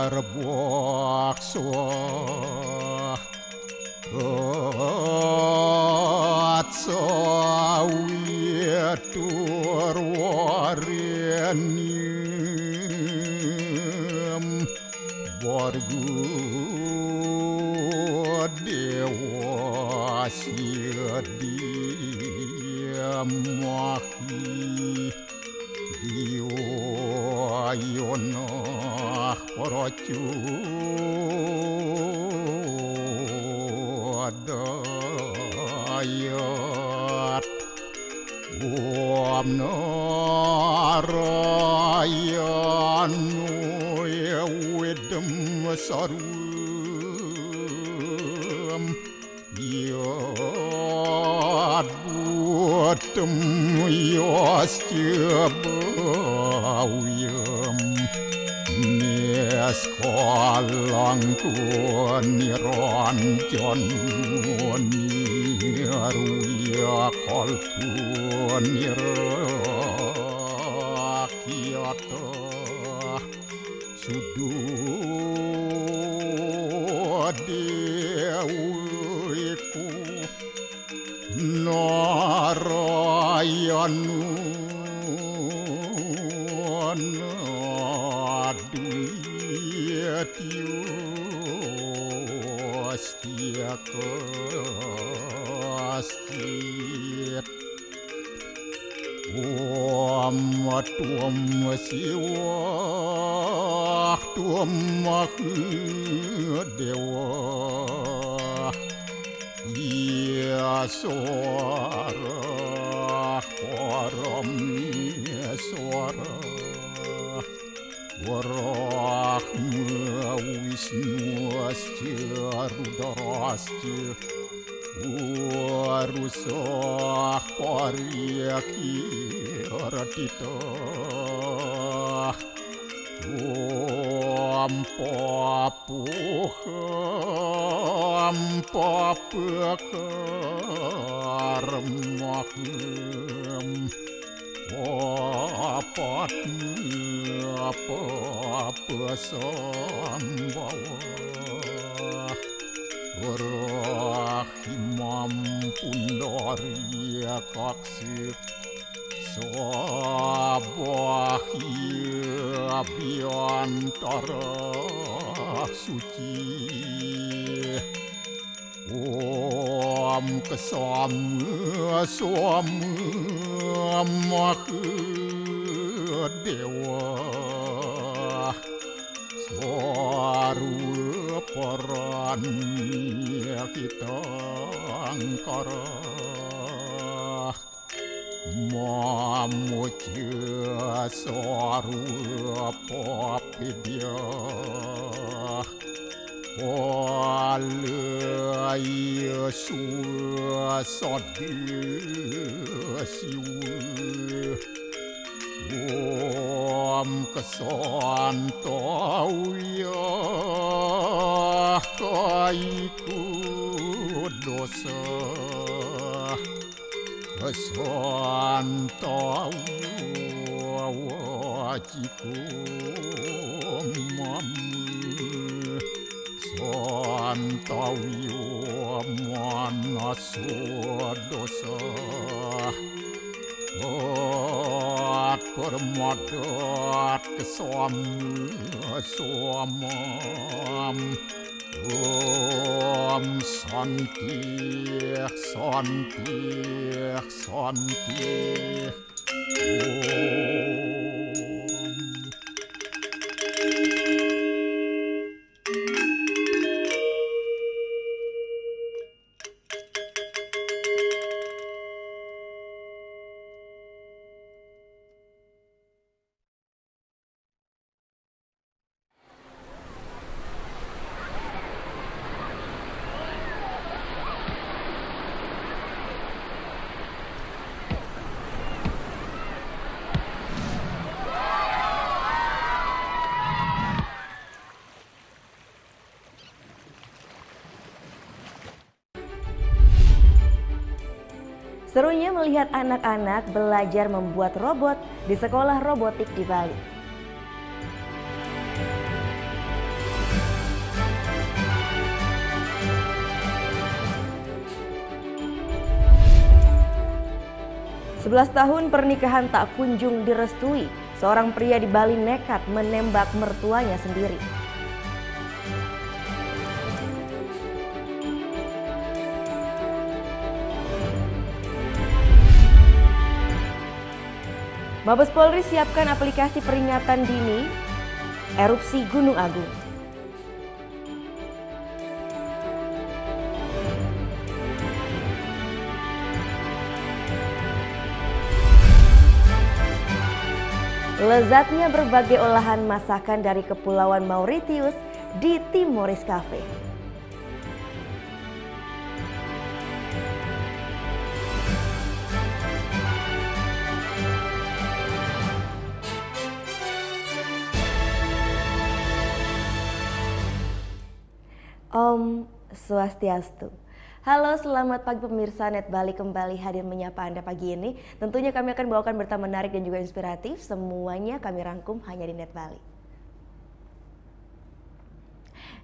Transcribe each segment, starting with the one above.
berbakso sawit turwarenim borgu dewa sidiamahi diwayonah paracu adayat Om Narayanu Yawidam Sarum Yad Buatam Yastyabawiyam Neskalang Niranjan Niruya Kalpun Nirakyata Sududewiku Narayanu Naduyatyu Astiakastit Om Tuam Siwa Tuam Dewa Yaswara Parameswara Warahma Wisnu Asya Rudrasya Warusah Paryakiratita Om Papuham Papakarmaham Papatnya Papasambhawa Rahimam Pundarya Kaksir Sabahya Biantara Suci Om Kesama Sama Mahadewa Swaru Paranya kita angkara Mamuja Swaru Papidya Walaya Suasadya Siwa Om Kesantauya Kaiku Dosa Kesantauya Wajiku Mamu Santauya Manaswa Dosa At permadat kesama-samam Om Santi Santi Santi Om Serunya melihat anak-anak belajar membuat robot di sekolah robotik di Bali. 11 tahun pernikahan tak kunjung direstui. Seorang pria di Bali nekat menembak mertuanya sendiri. Mabes Polri siapkan aplikasi peringatan dini erupsi Gunung Agung. Lezatnya berbagai olahan masakan dari Kepulauan Mauritius di Timoris Cafe. Om Swastiastu. Halo, selamat pagi pemirsa Net Bali, kembali hadir menyapa Anda pagi ini. Tentunya kami akan bawakan berita menarik dan juga inspiratif. Semuanya kami rangkum hanya di Net Bali.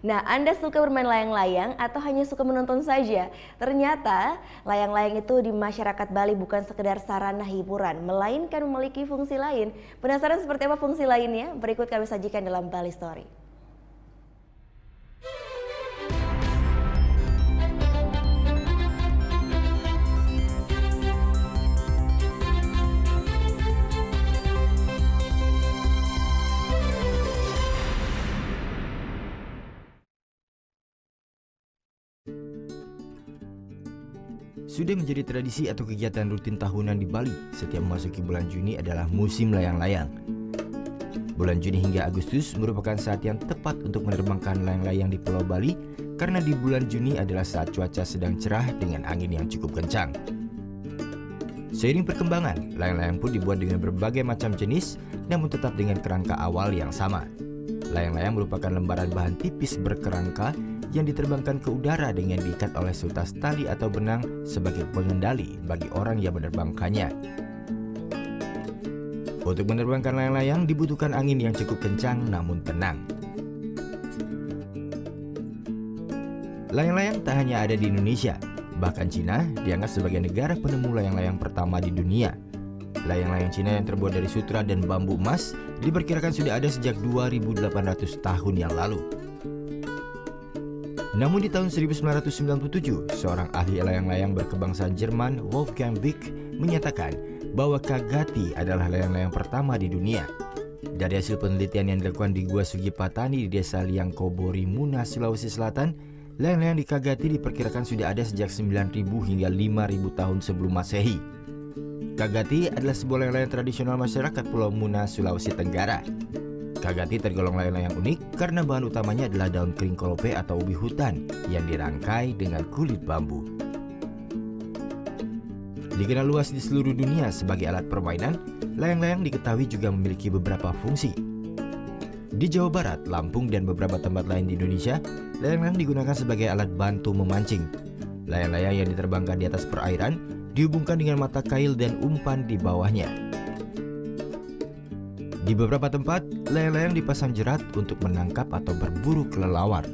Nah, Anda suka bermain layang-layang atau hanya suka menonton saja? Ternyata layang-layang itu di masyarakat Bali bukan sekedar sarana hiburan, melainkan memiliki fungsi lain. Penasaran seperti apa fungsi lainnya? Berikut kami sajikan dalam Bali Story. Sudah menjadi tradisi atau kegiatan rutin tahunan di Bali, setiap memasuki bulan Juni adalah musim layang-layang. Bulan Juni hingga Agustus merupakan saat yang tepat untuk menerbangkan layang-layang di Pulau Bali, karena di bulan Juni adalah saat cuaca sedang cerah dengan angin yang cukup kencang. Seiring perkembangan, layang-layang pun dibuat dengan berbagai macam jenis, namun tetap dengan kerangka awal yang sama. Layang-layang merupakan lembaran bahan tipis berkerangka yang diterbangkan ke udara dengan diikat oleh seutas tali atau benang sebagai pengendali bagi orang yang menerbangkannya. Untuk menerbangkan layang-layang dibutuhkan angin yang cukup kencang namun tenang. Layang-layang tak hanya ada di Indonesia, bahkan Cina dianggap sebagai negara penemu layang-layang pertama di dunia. Layang-layang Cina yang terbuat dari sutra dan bambu emas diperkirakan sudah ada sejak 2.800 tahun yang lalu. Namun di tahun 1997, seorang ahli layang-layang berkebangsaan Jerman, Wolfgang Wick, menyatakan bahwa Kagati adalah layang-layang pertama di dunia. Dari hasil penelitian yang dilakukan di Gua Sugipatani di desa Liangkobori, Muna, Sulawesi Selatan, layang-layang di Kagati diperkirakan sudah ada sejak 9.000 hingga 5.000 tahun sebelum Masehi. Kagati adalah sebuah layang-layang tradisional masyarakat Pulau Muna, Sulawesi Tenggara. Kagati tergolong layang-layang unik karena bahan utamanya adalah daun kering kolope atau ubi hutan yang dirangkai dengan kulit bambu. Dikenal luas di seluruh dunia sebagai alat permainan, layang-layang diketahui juga memiliki beberapa fungsi. Di Jawa Barat, Lampung, dan beberapa tempat lain di Indonesia, layang-layang digunakan sebagai alat bantu memancing. Layang-layang yang diterbangkan di atas perairan dihubungkan dengan mata kail dan umpan di bawahnya. Di beberapa tempat, layang-layang dipasang jerat untuk menangkap atau berburu kelelawar.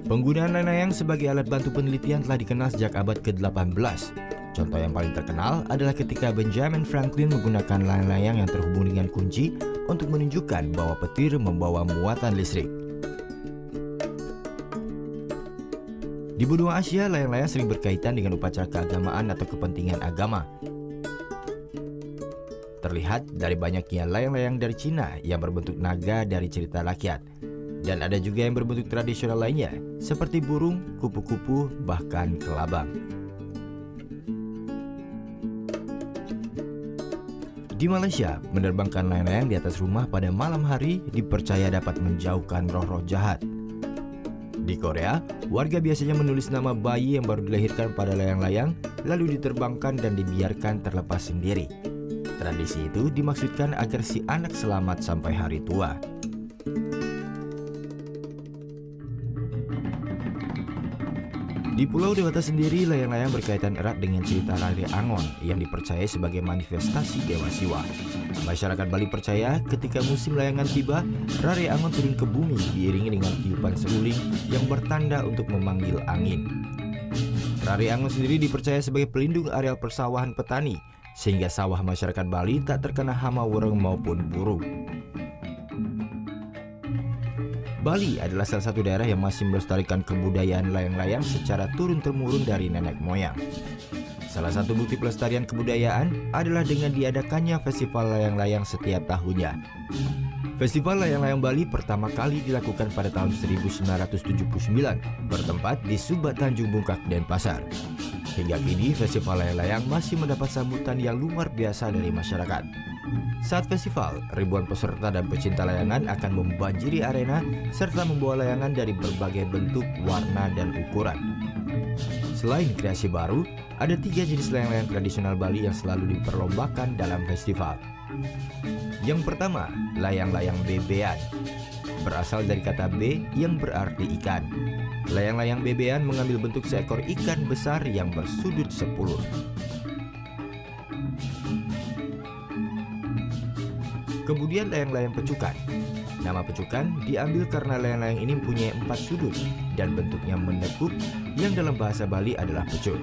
Penggunaan layang-layang sebagai alat bantu penelitian telah dikenal sejak abad ke-18. Contoh yang paling terkenal adalah ketika Benjamin Franklin menggunakan layang-layang yang terhubung dengan kunci untuk menunjukkan bahwa petir membawa muatan listrik. Di benua Asia, layang-layang sering berkaitan dengan upacara keagamaan atau kepentingan agama. Terlihat dari banyaknya layang-layang dari Cina yang berbentuk naga dari cerita rakyat. Dan ada juga yang berbentuk tradisional lainnya, seperti burung, kupu-kupu, bahkan kelabang. Di Malaysia, menerbangkan layang-layang di atas rumah pada malam hari dipercaya dapat menjauhkan roh-roh jahat. Di Korea, warga biasanya menulis nama bayi yang baru dilahirkan pada layang-layang, lalu diterbangkan dan dibiarkan terlepas sendiri. Tradisi itu dimaksudkan agar si anak selamat sampai hari tua. Di Pulau Dewata sendiri, layang-layang berkaitan erat dengan cerita Rare Angon yang dipercaya sebagai manifestasi Dewa Siwa. Masyarakat Bali percaya ketika musim layangan tiba, Rare Angon turun ke bumi diiringi dengan tiupan seruling yang bertanda untuk memanggil angin. Rari Angon sendiri dipercaya sebagai pelindung areal persawahan petani, sehingga sawah masyarakat Bali tak terkena hama wurung maupun burung. Bali adalah salah satu daerah yang masih melestarikan kebudayaan layang-layang secara turun-temurun dari nenek moyang. Salah satu bukti pelestarian kebudayaan adalah dengan diadakannya Festival Layang-Layang setiap tahunnya. Festival Layang-Layang Bali pertama kali dilakukan pada tahun 1979, bertempat di Subak Tanjung Bungkak, Denpasar. Hingga kini, Festival Layang-Layang masih mendapat sambutan yang luar biasa dari masyarakat. Saat festival, ribuan peserta dan pecinta layangan akan membanjiri arena serta membawa layangan dari berbagai bentuk, warna, dan ukuran. Selain kreasi baru, ada 3 jenis layang-layang tradisional Bali yang selalu diperlombakan dalam festival. Yang pertama, layang-layang bebean. Berasal dari kata be yang berarti ikan. Layang-layang bebean mengambil bentuk seekor ikan besar yang bersudut 10. Kemudian layang-layang pecukan. Nama pecukan diambil karena layang-layang ini mempunyai 4 sudut dan bentuknya menekuk yang dalam bahasa Bali adalah pecut.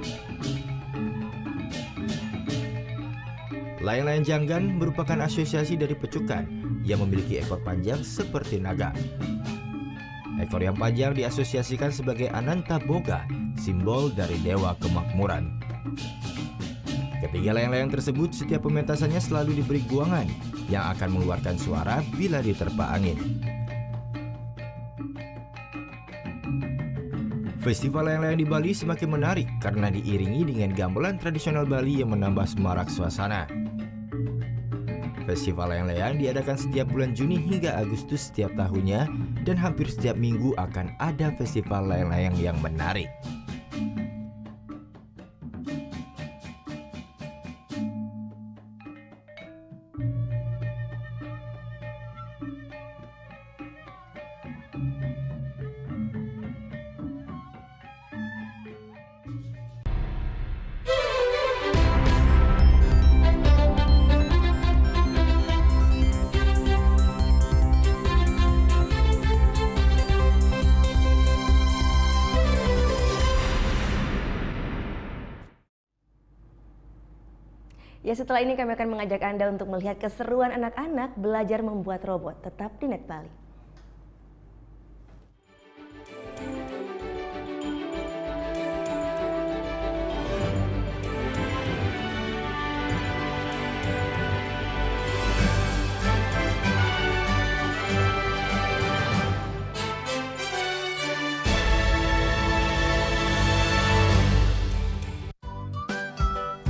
Layang-layang janggan merupakan asosiasi dari pecukan yang memiliki ekor panjang seperti naga. Ekor yang panjang diasosiasikan sebagai Ananta Boga, simbol dari dewa kemakmuran. Ketiga layang-layang tersebut setiap pementasannya selalu diberi guangan yang akan mengeluarkan suara bila diterpa angin. Festival layang-layang di Bali semakin menarik karena diiringi dengan gamelan tradisional Bali yang menambah semarak suasana. Festival layang-layang diadakan setiap bulan Juni hingga Agustus setiap tahunnya dan hampir setiap minggu akan ada festival layang-layang yang menarik. Ya, setelah ini kami akan mengajak Anda untuk melihat keseruan anak-anak belajar membuat robot. Tetap di Net Bali.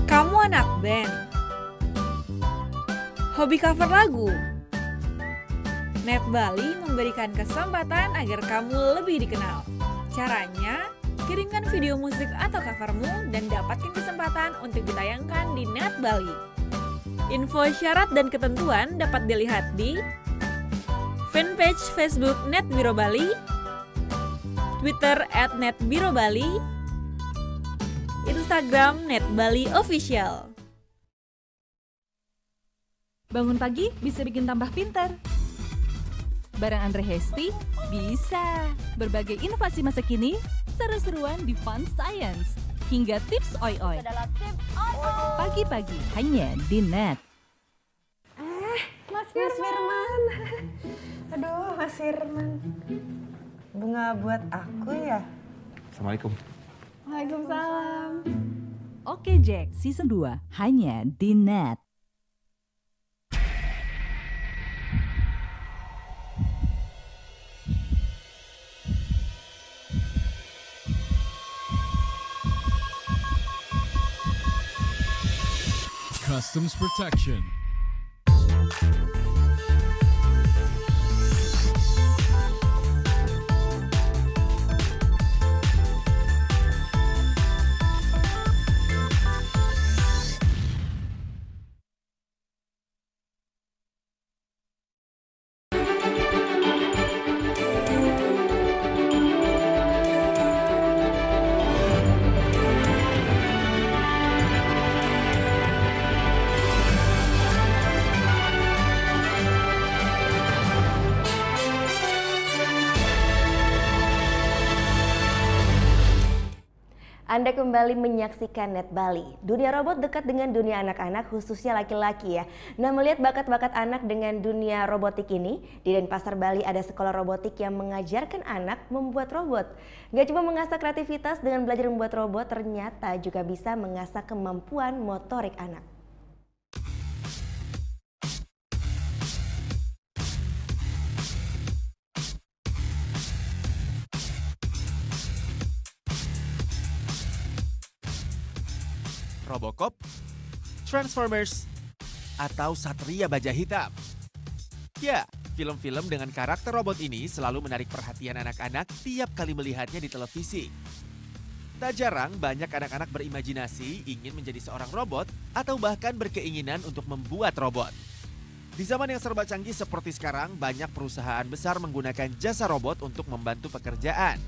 Kamu anak band? Hobi cover lagu? Net Bali memberikan kesempatan agar kamu lebih dikenal. Caranya, kirimkan video musik atau covermu dan dapatkan kesempatan untuk ditayangkan di Net Bali. Info syarat dan ketentuan dapat dilihat di fanpage Facebook Net Biro Bali, Twitter @netbirobali, Instagram Net Bali Official. Bangun pagi bisa bikin tambah pintar. Bareng Andre Hesti bisa. Berbagai inovasi masa kini, seru-seruan di Fun Science, hingga tips oi-oi. Pagi-pagi hanya di Net. Mas Firman. Aduh, Mas Firman. Bunga buat aku ya? Assalamualaikum. Waalaikumsalam. Oke Jack, season 2 hanya di Net. Customs Protection. Anda kembali menyaksikan Net Bali. Dunia robot dekat dengan dunia anak-anak, khususnya laki-laki ya. Nah, melihat bakat-bakat anak dengan dunia robotik ini, di Denpasar Bali ada sekolah robotik yang mengajarkan anak membuat robot. Gak cuma mengasah kreativitas dengan belajar membuat robot, ternyata juga bisa mengasah kemampuan motorik anak. Robocop, Transformers, atau Satria Baja Hitam. Ya, film-film dengan karakter robot ini selalu menarik perhatian anak-anak tiap kali melihatnya di televisi. Tak jarang banyak anak-anak berimajinasi ingin menjadi seorang robot atau bahkan berkeinginan untuk membuat robot. Di zaman yang serba canggih seperti sekarang, banyak perusahaan besar menggunakan jasa robot untuk membantu pekerjaan.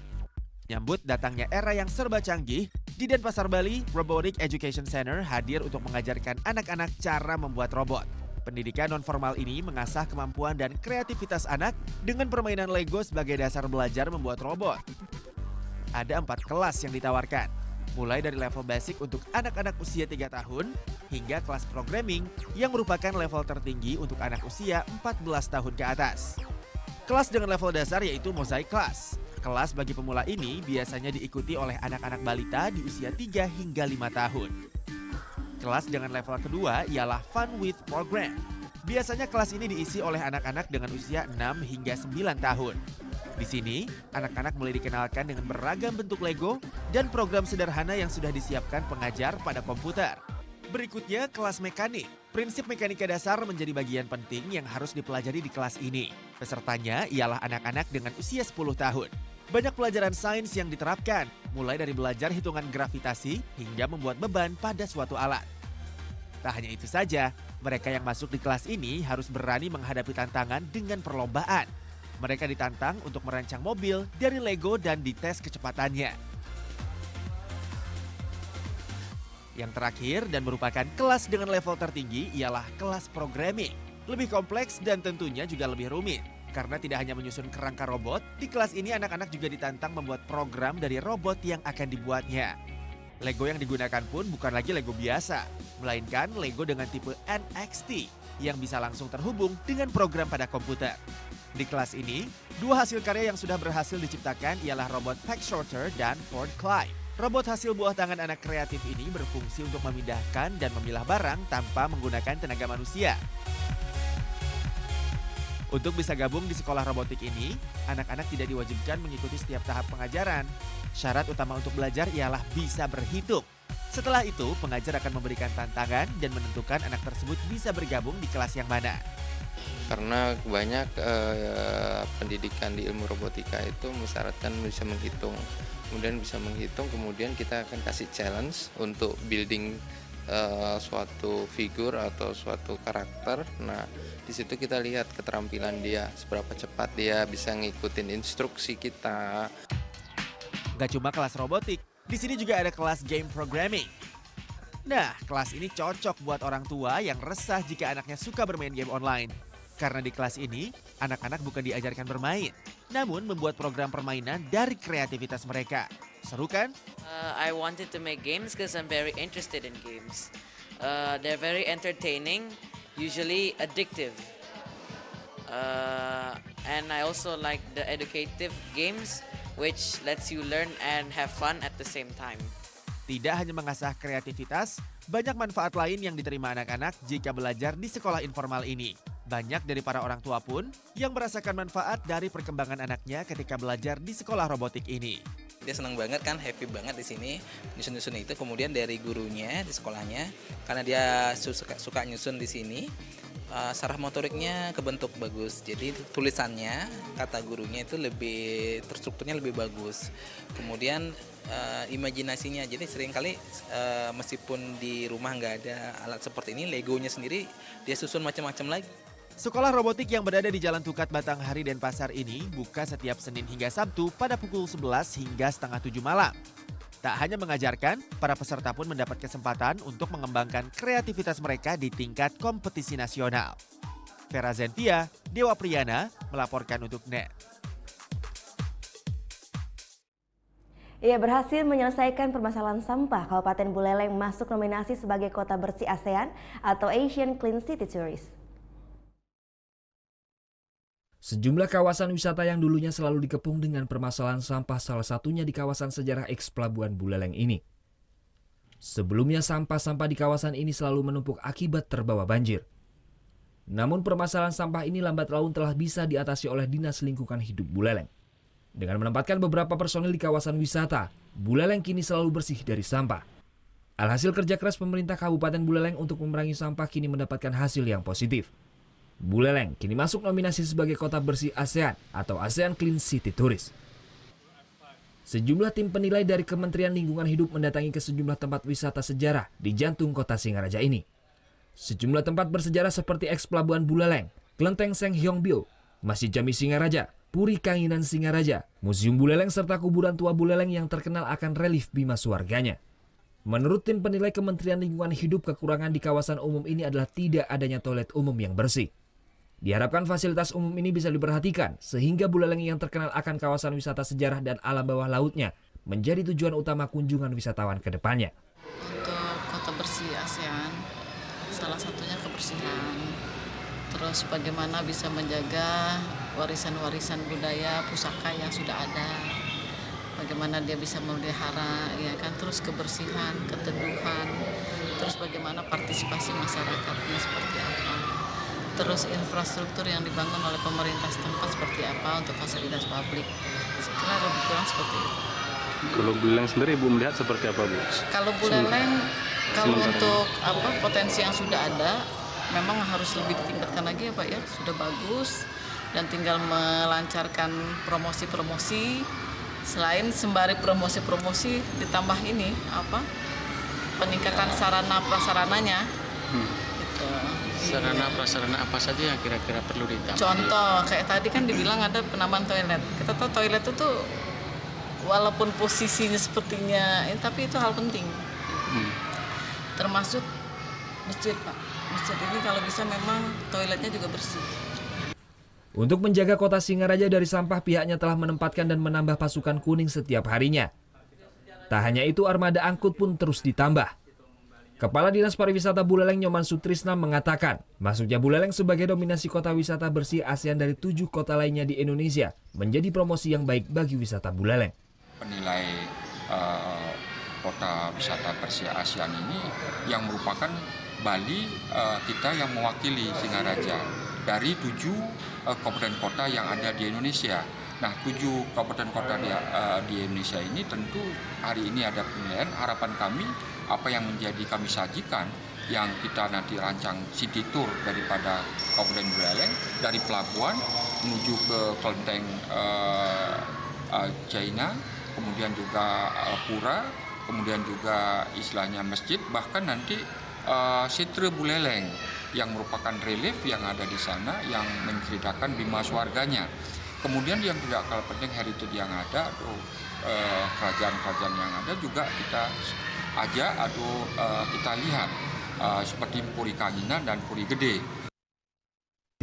Nyambut datangnya era yang serba canggih, di Denpasar Bali, Robotic Education Center hadir untuk mengajarkan anak-anak cara membuat robot. Pendidikan non-formal ini mengasah kemampuan dan kreativitas anak dengan permainan Lego sebagai dasar belajar membuat robot. Ada 4 kelas yang ditawarkan, mulai dari level basic untuk anak-anak usia 3 tahun, hingga kelas programming yang merupakan level tertinggi untuk anak usia 14 tahun ke atas. Kelas dengan level dasar yaitu Mosaic Class. Kelas bagi pemula ini biasanya diikuti oleh anak-anak balita di usia 3 hingga 5 tahun. Kelas dengan level kedua ialah Fun with Program. Biasanya kelas ini diisi oleh anak-anak dengan usia 6 hingga 9 tahun. Di sini, anak-anak mulai dikenalkan dengan beragam bentuk Lego dan program sederhana yang sudah disiapkan pengajar pada komputer. Berikutnya, kelas mekanik. Prinsip mekanika dasar menjadi bagian penting yang harus dipelajari di kelas ini. Pesertanya ialah anak-anak dengan usia 10 tahun. Banyak pelajaran sains yang diterapkan, mulai dari belajar hitungan gravitasi hingga membuat beban pada suatu alat. Tak hanya itu saja, mereka yang masuk di kelas ini harus berani menghadapi tantangan dengan perlombaan. Mereka ditantang untuk merancang mobil dari Lego dan dites kecepatannya. Yang terakhir dan merupakan kelas dengan level tertinggi ialah kelas programming. Lebih kompleks dan tentunya juga lebih rumit. Karena tidak hanya menyusun kerangka robot, di kelas ini anak-anak juga ditantang membuat program dari robot yang akan dibuatnya. Lego yang digunakan pun bukan lagi Lego biasa, melainkan Lego dengan tipe NXT yang bisa langsung terhubung dengan program pada komputer. Di kelas ini, 2 hasil karya yang sudah berhasil diciptakan ialah robot Pax Shorter dan Ford Climb. Robot hasil buah tangan anak kreatif ini berfungsi untuk memindahkan dan memilah barang tanpa menggunakan tenaga manusia. Untuk bisa gabung di sekolah robotik ini, anak-anak tidak diwajibkan mengikuti setiap tahap pengajaran. Syarat utama untuk belajar ialah bisa berhitung. Setelah itu, pengajar akan memberikan tantangan dan menentukan anak tersebut bisa bergabung di kelas yang mana. Karena banyak pendidikan di ilmu robotika itu mensyaratkan bisa menghitung. Kemudian bisa menghitung, kemudian kita akan kasih challenge untuk building suatu figur atau suatu karakter. Nah, di situ kita lihat keterampilan dia, seberapa cepat dia bisa ngikutin instruksi kita. Gak cuma kelas robotik, di sini juga ada kelas game programming. Nah, kelas ini cocok buat orang tua yang resah jika anaknya suka bermain game online. Karena di kelas ini, anak-anak bukan diajarkan bermain, namun membuat program permainan dari kreativitas mereka. Seru kan? I wanted to make games because I'm very interested in games. They're very entertaining, usually addictive. And I also like the educative games, which lets you learn and have fun at the same time. Tidak hanya mengasah kreativitas, banyak manfaat lain yang diterima anak-anak jika belajar di sekolah informal ini. Banyak dari para orang tua pun yang merasakan manfaat dari perkembangan anaknya ketika belajar di sekolah robotik ini. Dia senang banget kan, happy banget di sini nyusun-nyusun itu. Kemudian dari gurunya di sekolahnya, karena dia suka nyusun di sini, saraf motoriknya kebentuk bagus. Jadi tulisannya, kata gurunya itu lebih terstrukturnya lebih bagus. Kemudian imajinasinya, jadi seringkali meskipun di rumah nggak ada alat seperti ini, Legonya sendiri dia susun macam-macam lagi. Sekolah robotik yang berada di Jalan Tukat Batanghari Denpasar ini buka setiap Senin hingga Sabtu pada pukul 11 hingga setengah 7 malam. Tak hanya mengajarkan, para peserta pun mendapat kesempatan untuk mengembangkan kreativitas mereka di tingkat kompetisi nasional. Vera Zentia, Dewa Priyana, melaporkan untuk NET. Ia berhasil menyelesaikan permasalahan sampah. Kabupaten Buleleng masuk nominasi sebagai kota bersih ASEAN atau Asian Clean City Tourist. Sejumlah kawasan wisata yang dulunya selalu dikepung dengan permasalahan sampah, salah satunya di kawasan sejarah Eks Pelabuhan Buleleng ini. Sebelumnya sampah-sampah di kawasan ini selalu menumpuk akibat terbawa banjir. Namun permasalahan sampah ini lambat laun telah bisa diatasi oleh Dinas Lingkungan Hidup Buleleng. Dengan menempatkan beberapa personil di kawasan wisata, Buleleng kini selalu bersih dari sampah. Alhasil kerja keras pemerintah Kabupaten Buleleng untuk memerangi sampah kini mendapatkan hasil yang positif. Buleleng kini masuk nominasi sebagai kota bersih ASEAN atau ASEAN Clean City Tourist. Sejumlah tim penilai dari Kementerian Lingkungan Hidup mendatangi ke sejumlah tempat wisata sejarah di jantung kota Singaraja ini. Sejumlah tempat bersejarah seperti Eks Pelabuhan Buleleng, Kelenteng Seng Hyongbyo, Masjid Jami Singaraja, Puri Kanginan Singaraja, Museum Buleleng serta kuburan tua Buleleng yang terkenal akan relief Bima Suarganya. Menurut tim penilai Kementerian Lingkungan Hidup, kekurangan di kawasan umum ini adalah tidak adanya toilet umum yang bersih. Diharapkan fasilitas umum ini bisa diperhatikan sehingga Buleleng yang terkenal akan kawasan wisata sejarah dan alam bawah lautnya menjadi tujuan utama kunjungan wisatawan ke depannya. Untuk kota bersih ASEAN, salah satunya kebersihan. Terus bagaimana bisa menjaga warisan-warisan budaya pusaka yang sudah ada, bagaimana dia bisa memelihara, ya kan, terus kebersihan, keteduhan, terus bagaimana partisipasi masyarakatnya seperti apa, terus infrastruktur yang dibangun oleh pemerintah setempat seperti apa untuk fasilitas publik. Saya kira lebih kurang seperti itu. Kalau Buleleng sendiri Ibu melihat seperti apa, Bu? Kalau Buleleng, kalau untuk potensi yang sudah ada, memang harus lebih ditingkatkan lagi ya Pak ya, sudah bagus. Dan tinggal melancarkan promosi-promosi, selain sembari promosi-promosi ditambah ini peningkatan sarana prasarananya. Gitu. Sarana prasarana apa saja yang kira-kira perlu ditambah? Contoh kayak tadi kan dibilang ada penambahan toilet. Kita tahu toilet itu walaupun posisinya sepertinya tapi itu hal penting. Termasuk masjid Pak. Masjid ini kalau bisa memang toiletnya juga bersih. Untuk menjaga kota Singaraja dari sampah, pihaknya telah menempatkan dan menambah pasukan kuning setiap harinya. Tak hanya itu, armada angkut pun terus ditambah. Kepala Dinas Pariwisata Buleleng Nyoman Sutrisna mengatakan, masuknya Buleleng sebagai dominasi kota wisata bersih ASEAN dari 7 kota lainnya di Indonesia menjadi promosi yang baik bagi wisata Buleleng. Penilai kota wisata bersih ASEAN ini yang merupakan Bali kita yang mewakili Singaraja dari 7 kabupaten kota yang ada di Indonesia. Nah, 7 kabupaten kota di Indonesia ini tentu hari ini ada penilaian. Harapan kami apa yang menjadi kami sajikan yang kita nanti rancang city tour daripada Kabupaten Buleleng dari pelabuhan menuju ke kelenteng China, kemudian juga pura, kemudian juga istilahnya masjid, bahkan nanti Setre Buleleng yang merupakan relief yang ada di sana yang menceritakan Bima Suarganya. Kemudian yang tidak kalah penting heritage yang ada atau kerajaan-kerajaan yang ada juga kita ajak atau kita lihat seperti Puri Kanginan dan Puri Gede.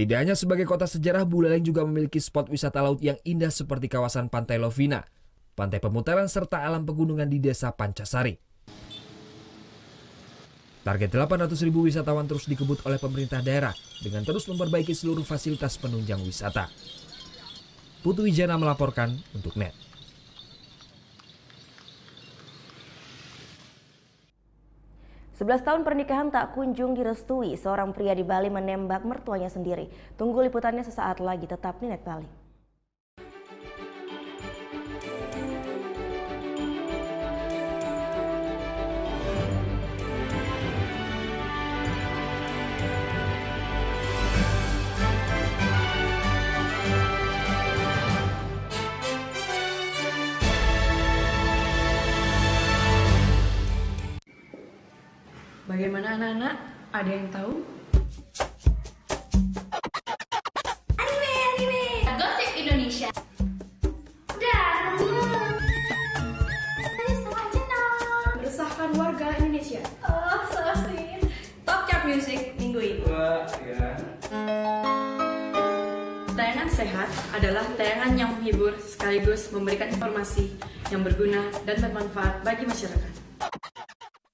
Tidak hanya sebagai kota sejarah, Buleleng juga memiliki spot wisata laut yang indah seperti kawasan Pantai Lovina, Pantai Pemutaran serta alam pegunungan di Desa Pancasari. Target 800.000 wisatawan terus dikebut oleh pemerintah daerah dengan terus memperbaiki seluruh fasilitas penunjang wisata. Putu Wijana melaporkan untuk NET. 11 tahun pernikahan tak kunjung direstui, seorang pria di Bali menembak mertuanya sendiri. Tunggu liputannya sesaat lagi, tetap di NET Bali. Bagaimana anak-anak? Ada yang tahu? Anime! Gosip Indonesia. Meresahkan warga Indonesia. Oh, so sweet. Top chart music minggu ini. Tayangan Sehat adalah tayangan yang menghibur sekaligus memberikan informasi yang berguna dan bermanfaat bagi masyarakat.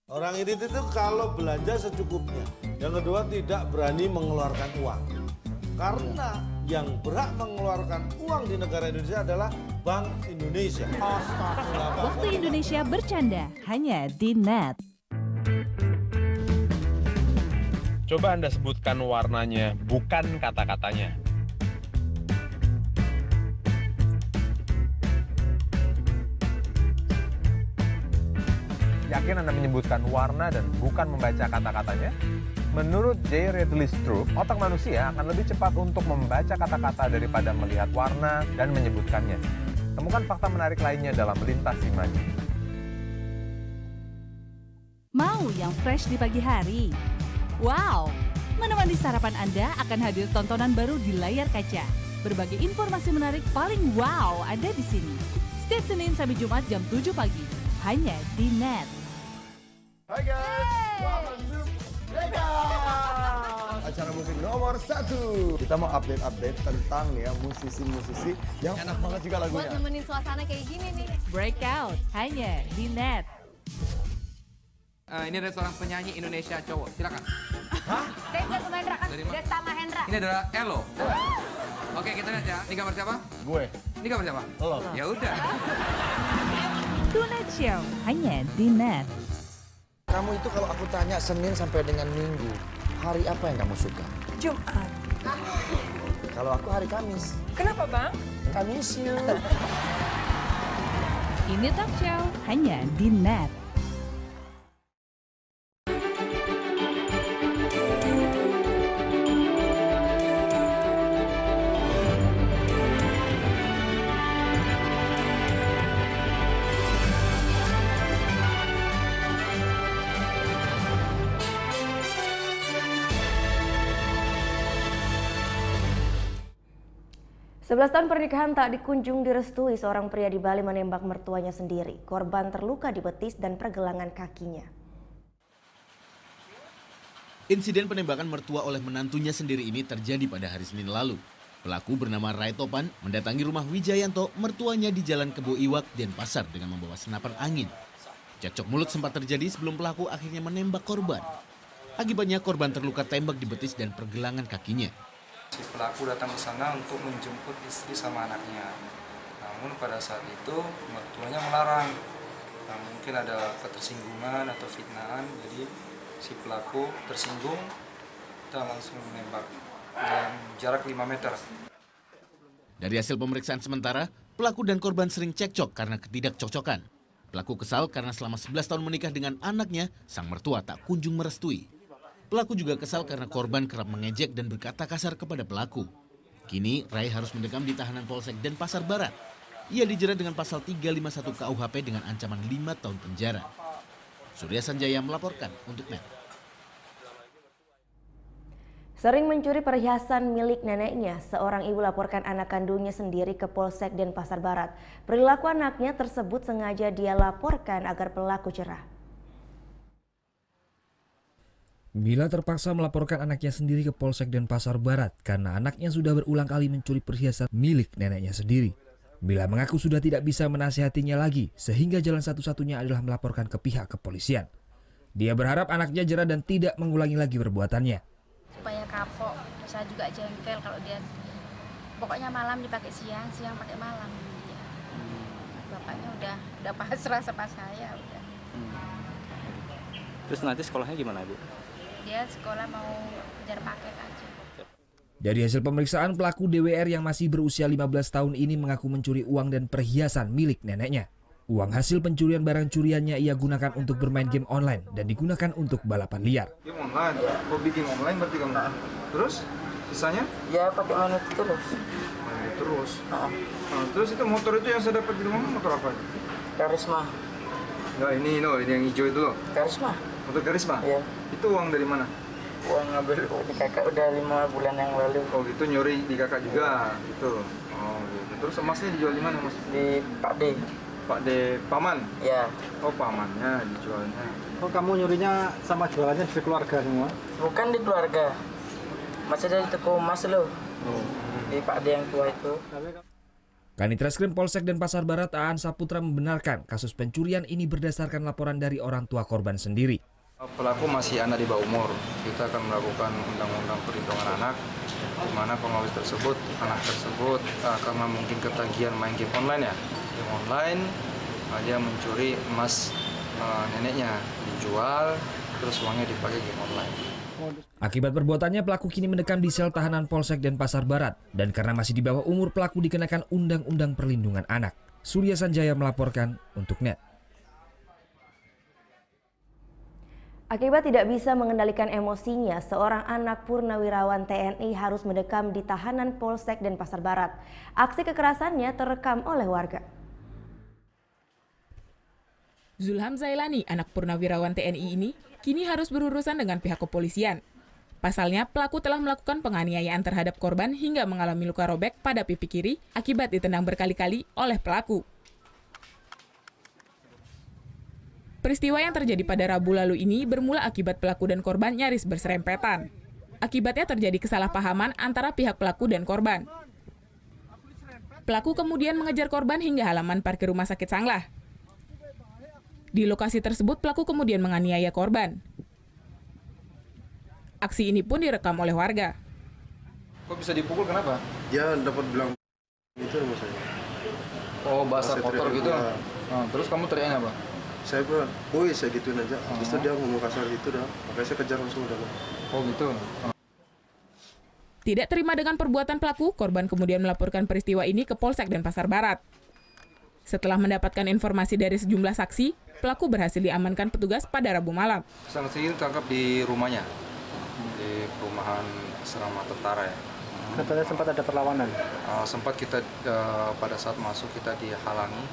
Orang irit itu kalau belanja secukupnya. Yang kedua, tidak berani mengeluarkan uang. Karena yang berhak mengeluarkan uang di negara Indonesia adalah Bank Indonesia. Waktu Indonesia bercanda hanya di Net. Coba Anda sebutkan warnanya, bukan kata-katanya. Yakin Anda menyebutkan warna dan bukan membaca kata-katanya? Menurut J. Ridley Stroop, otak manusia akan lebih cepat untuk membaca kata-kata daripada melihat warna dan menyebutkannya. Temukan fakta menarik lainnya dalam Lintas Imaji. Mau yang fresh di pagi hari? Wow! Menemani sarapan Anda akan hadir tontonan baru di layar kaca. Berbagai informasi menarik paling wow ada di sini. Setiap Senin sampai Jumat jam 7 pagi. Hanya di Net. Hai guys, welcome to Vegas, acara musik nomor 1. Kita mau update tentang ya musisi-musisi yang enak banget juga lagunya. Buat nemenin suasana kayak gini nih. Breakout hanya di Net. Ini ada seorang penyanyi Indonesia cowok, silakan. Hah? Desta Mahendra kan? Desta Mahendra. Ini adalah Elo. Oke, kita lihat ya. Ini gambar siapa? Gue. Ini gambar siapa? Lo. Ya udah. Tonight Show hanya di Net. Kamu itu kalau aku tanya Senin sampai dengan Minggu, hari apa yang kamu suka? Jumat. Kalau aku hari Kamis. Kenapa, Bang? Kamis you. Ini Talk Show hanya di Net. Sebelas tahun pernikahan tak dikunjung direstui, seorang pria di Bali menembak mertuanya sendiri. Korban terluka di betis dan pergelangan kakinya. Insiden penembakan mertua oleh menantunya sendiri ini terjadi pada hari Senin lalu. Pelaku bernama Rai Topan mendatangi rumah Wijayanto, mertuanya di Jalan Kebo Iwak, Denpasar dengan membawa senapan angin. Cekcok mulut sempat terjadi sebelum pelaku akhirnya menembak korban. Akibatnya korban terluka tembak di betis dan pergelangan kakinya. Si pelaku datang ke sana untuk menjemput istri sama anaknya. Namun pada saat itu mertuanya melarang. Nah, mungkin ada ketersinggungan atau fitnahan, jadi si pelaku tersinggung dan langsung menembak dalam jarak 5 meter. Dari hasil pemeriksaan sementara, pelaku dan korban sering cekcok karena ketidakcocokan. Pelaku kesal karena selama 11 tahun menikah dengan anaknya, sang mertua tak kunjung merestui. Pelaku juga kesal karena korban kerap mengejek dan berkata kasar kepada pelaku. Kini, Rai harus mendekam di tahanan Polsek Denpasar Barat. Ia dijerat dengan pasal 351 KUHP dengan ancaman 5 tahun penjara. Surya Sanjaya melaporkan untuk Net. Sering mencuri perhiasan milik neneknya, seorang ibu laporkan anak kandungnya sendiri ke Polsek Denpasar Barat. Perilaku anaknya tersebut sengaja dia laporkan agar pelaku cerah. Mila terpaksa melaporkan anaknya sendiri ke Polsek Denpasar Barat karena anaknya sudah berulang kali mencuri perhiasan milik neneknya sendiri. Mila mengaku sudah tidak bisa menasihatinya lagi sehingga jalan satu-satunya adalah melaporkan ke pihak kepolisian. Dia berharap anaknya jerah dan tidak mengulangi lagi perbuatannya. Supaya kapok, saya juga jengkel kalau dia pokoknya malam dipakai siang, siang pakai malam. Ya. Bapaknya udah pasrah sama saya udah. Terus nanti sekolahnya gimana, Bu? Dia sekolah mau kejar paket aja. Dari hasil pemeriksaan, pelaku DWR yang masih berusia 15 tahun ini mengaku mencuri uang dan perhiasan milik neneknya. Uang hasil pencurian barang curiannya ia gunakan untuk bermain game online dan digunakan untuk balapan liar. Game online? Hobi game online berarti kamu? Terus? Sisanya? Ya pakai main itu terus. Main terus? Nah, terus itu motor itu yang saya dapat di rumah, motor apa? Karisma. Nah, ini yang hijau itu loh. Karisma. Motor Karisma? Iya. Itu uang dari mana? Uang ngambil di kakak udah 5 bulan yang lalu. Oh gitu, nyuri di kakak juga gitu. Oh gitu. Terus emasnya dijual di mana, Mas? Di Pak D. Pak D Paman? Iya. Oh pamannya dijualnya. Oh kamu nyurinya sama jualannya di keluarga semua? Bukan di keluarga. Masih dari toko emas loh. Pak Ade yang tua itu. Kanitreskrim Polsek Denpasar Barat Aan Saputra membenarkan kasus pencurian ini berdasarkan laporan dari orang tua korban sendiri. Pelaku masih anak di bawah umur. Kita akan melakukan undang-undang perlindungan anak, di mana pengawas tersebut, anak tersebut karena mungkin ketagihan main game online ya, game online, dia mencuri emas neneknya, dijual, terus uangnya dipakai game online. Akibat perbuatannya, pelaku kini mendekam di sel tahanan Polsek Denpasar Barat. Dan karena masih di bawah umur, pelaku dikenakan Undang-Undang Perlindungan Anak. Surya Sanjaya melaporkan untuk NET. Akibat tidak bisa mengendalikan emosinya, seorang anak purnawirawan TNI harus mendekam di tahanan Polsek Denpasar Barat. Aksi kekerasannya terekam oleh warga. Zulham Zailani, anak purnawirawan TNI ini, kini harus berurusan dengan pihak kepolisian. Pasalnya, pelaku telah melakukan penganiayaan terhadap korban hingga mengalami luka robek pada pipi kiri akibat ditendang berkali-kali oleh pelaku. Peristiwa yang terjadi pada Rabu lalu ini bermula akibat pelaku dan korban nyaris berserempetan. Akibatnya terjadi kesalahpahaman antara pihak pelaku dan korban. Pelaku kemudian mengejar korban hingga halaman parkir rumah sakit Sanglah. Di lokasi tersebut, pelaku kemudian menganiaya korban. Aksi ini pun direkam oleh warga. Kok bisa dipukul, kenapa? Dia dapat bilang itu sama saya. Oh, bahasa kotor gitu? Terus kamu teriaknya apa? Saya bilang, woi, saya gituin aja. Terus dia ngomong kasar gitu dah. Makanya saya kejar langsung udah. Oh gitu? Tidak terima dengan perbuatan pelaku, korban kemudian melaporkan peristiwa ini ke Polsek Denpasar Barat. Setelah mendapatkan informasi dari sejumlah saksi, pelaku berhasil diamankan petugas pada Rabu malam. Saksi ini ditangkap di rumahnya, di perumahan asrama tentara ya. Katanya sempat ada perlawanan? Sempat kita pada saat masuk kita dihalangi,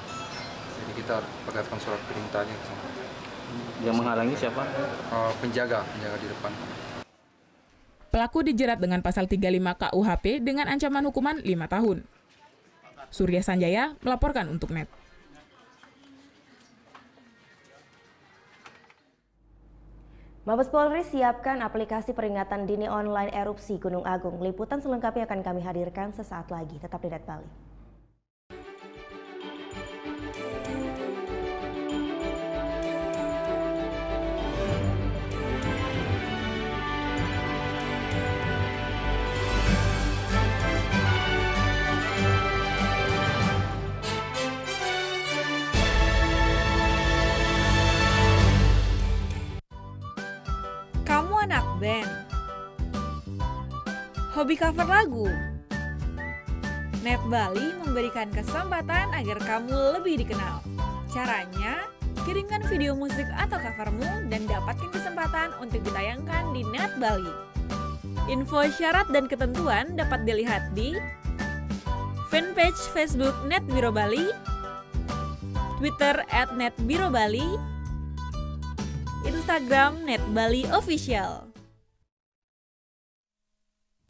jadi kita perlihatkan surat perintahnya. Yang menghalangi siapa? Penjaga di depan. Pelaku dijerat dengan pasal 35 KUHP dengan ancaman hukuman 5 tahun. Surya Sanjaya melaporkan untuk NET. Mabes Polri siapkan aplikasi peringatan dini online erupsi Gunung Agung. Liputan selengkapnya akan kami hadirkan sesaat lagi. Tetap di NET Bali. Anak band, hobi cover lagu. NET Bali memberikan kesempatan agar kamu lebih dikenal. Caranya, kirimkan video musik atau covermu dan dapatkan kesempatan untuk ditayangkan di NET Bali. Info syarat dan ketentuan dapat dilihat di fanpage Facebook NET Biro Bali, Twitter @NETBiroBali, Instagram NET Bali Official.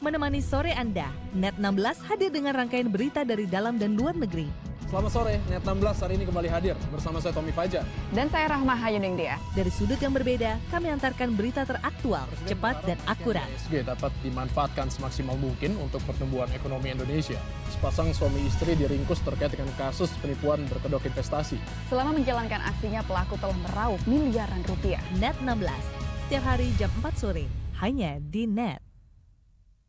Menemani sore Anda, NET 16 hadir dengan rangkaian berita dari dalam dan luar negeri. Selamat sore, NET 16 hari ini kembali hadir bersama saya Tommy Fajar. Dan saya Rahma Hayuningdia. Dari sudut yang berbeda, kami antarkan berita teraktual, cepat dan akurat. ESG dapat dimanfaatkan semaksimal mungkin untuk pertumbuhan ekonomi Indonesia. Sepasang suami istri diringkus terkait dengan kasus penipuan berkedok investasi. Selama menjalankan aksinya, pelaku telah meraup miliaran rupiah. NET 16, setiap hari jam 4 sore, hanya di NET.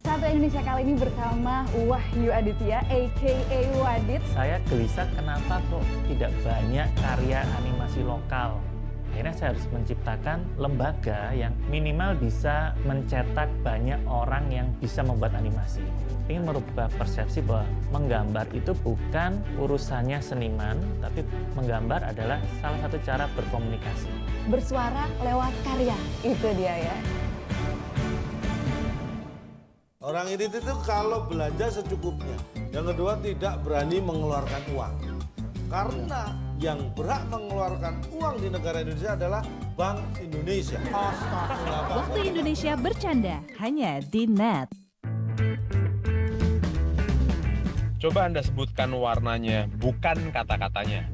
Sahabat Indonesia kali ini bersama Wahyu Aditya, a.k.a. Wadit. Saya gelisah kenapa kok tidak banyak karya animasi lokal. Akhirnya saya harus menciptakan lembaga yang minimal bisa mencetak banyak orang yang bisa membuat animasi. Ingin merubah persepsi bahwa menggambar itu bukan urusannya seniman, tapi menggambar adalah salah satu cara berkomunikasi. Bersuara lewat karya, itu dia ya. Orang ini itu kalau belanja secukupnya. Yang kedua tidak berani mengeluarkan uang. Karena yang berhak mengeluarkan uang di negara Indonesia adalah Bank Indonesia. Waktu Indonesia bercanda hanya di NET. Coba Anda sebutkan warnanya, bukan kata-katanya.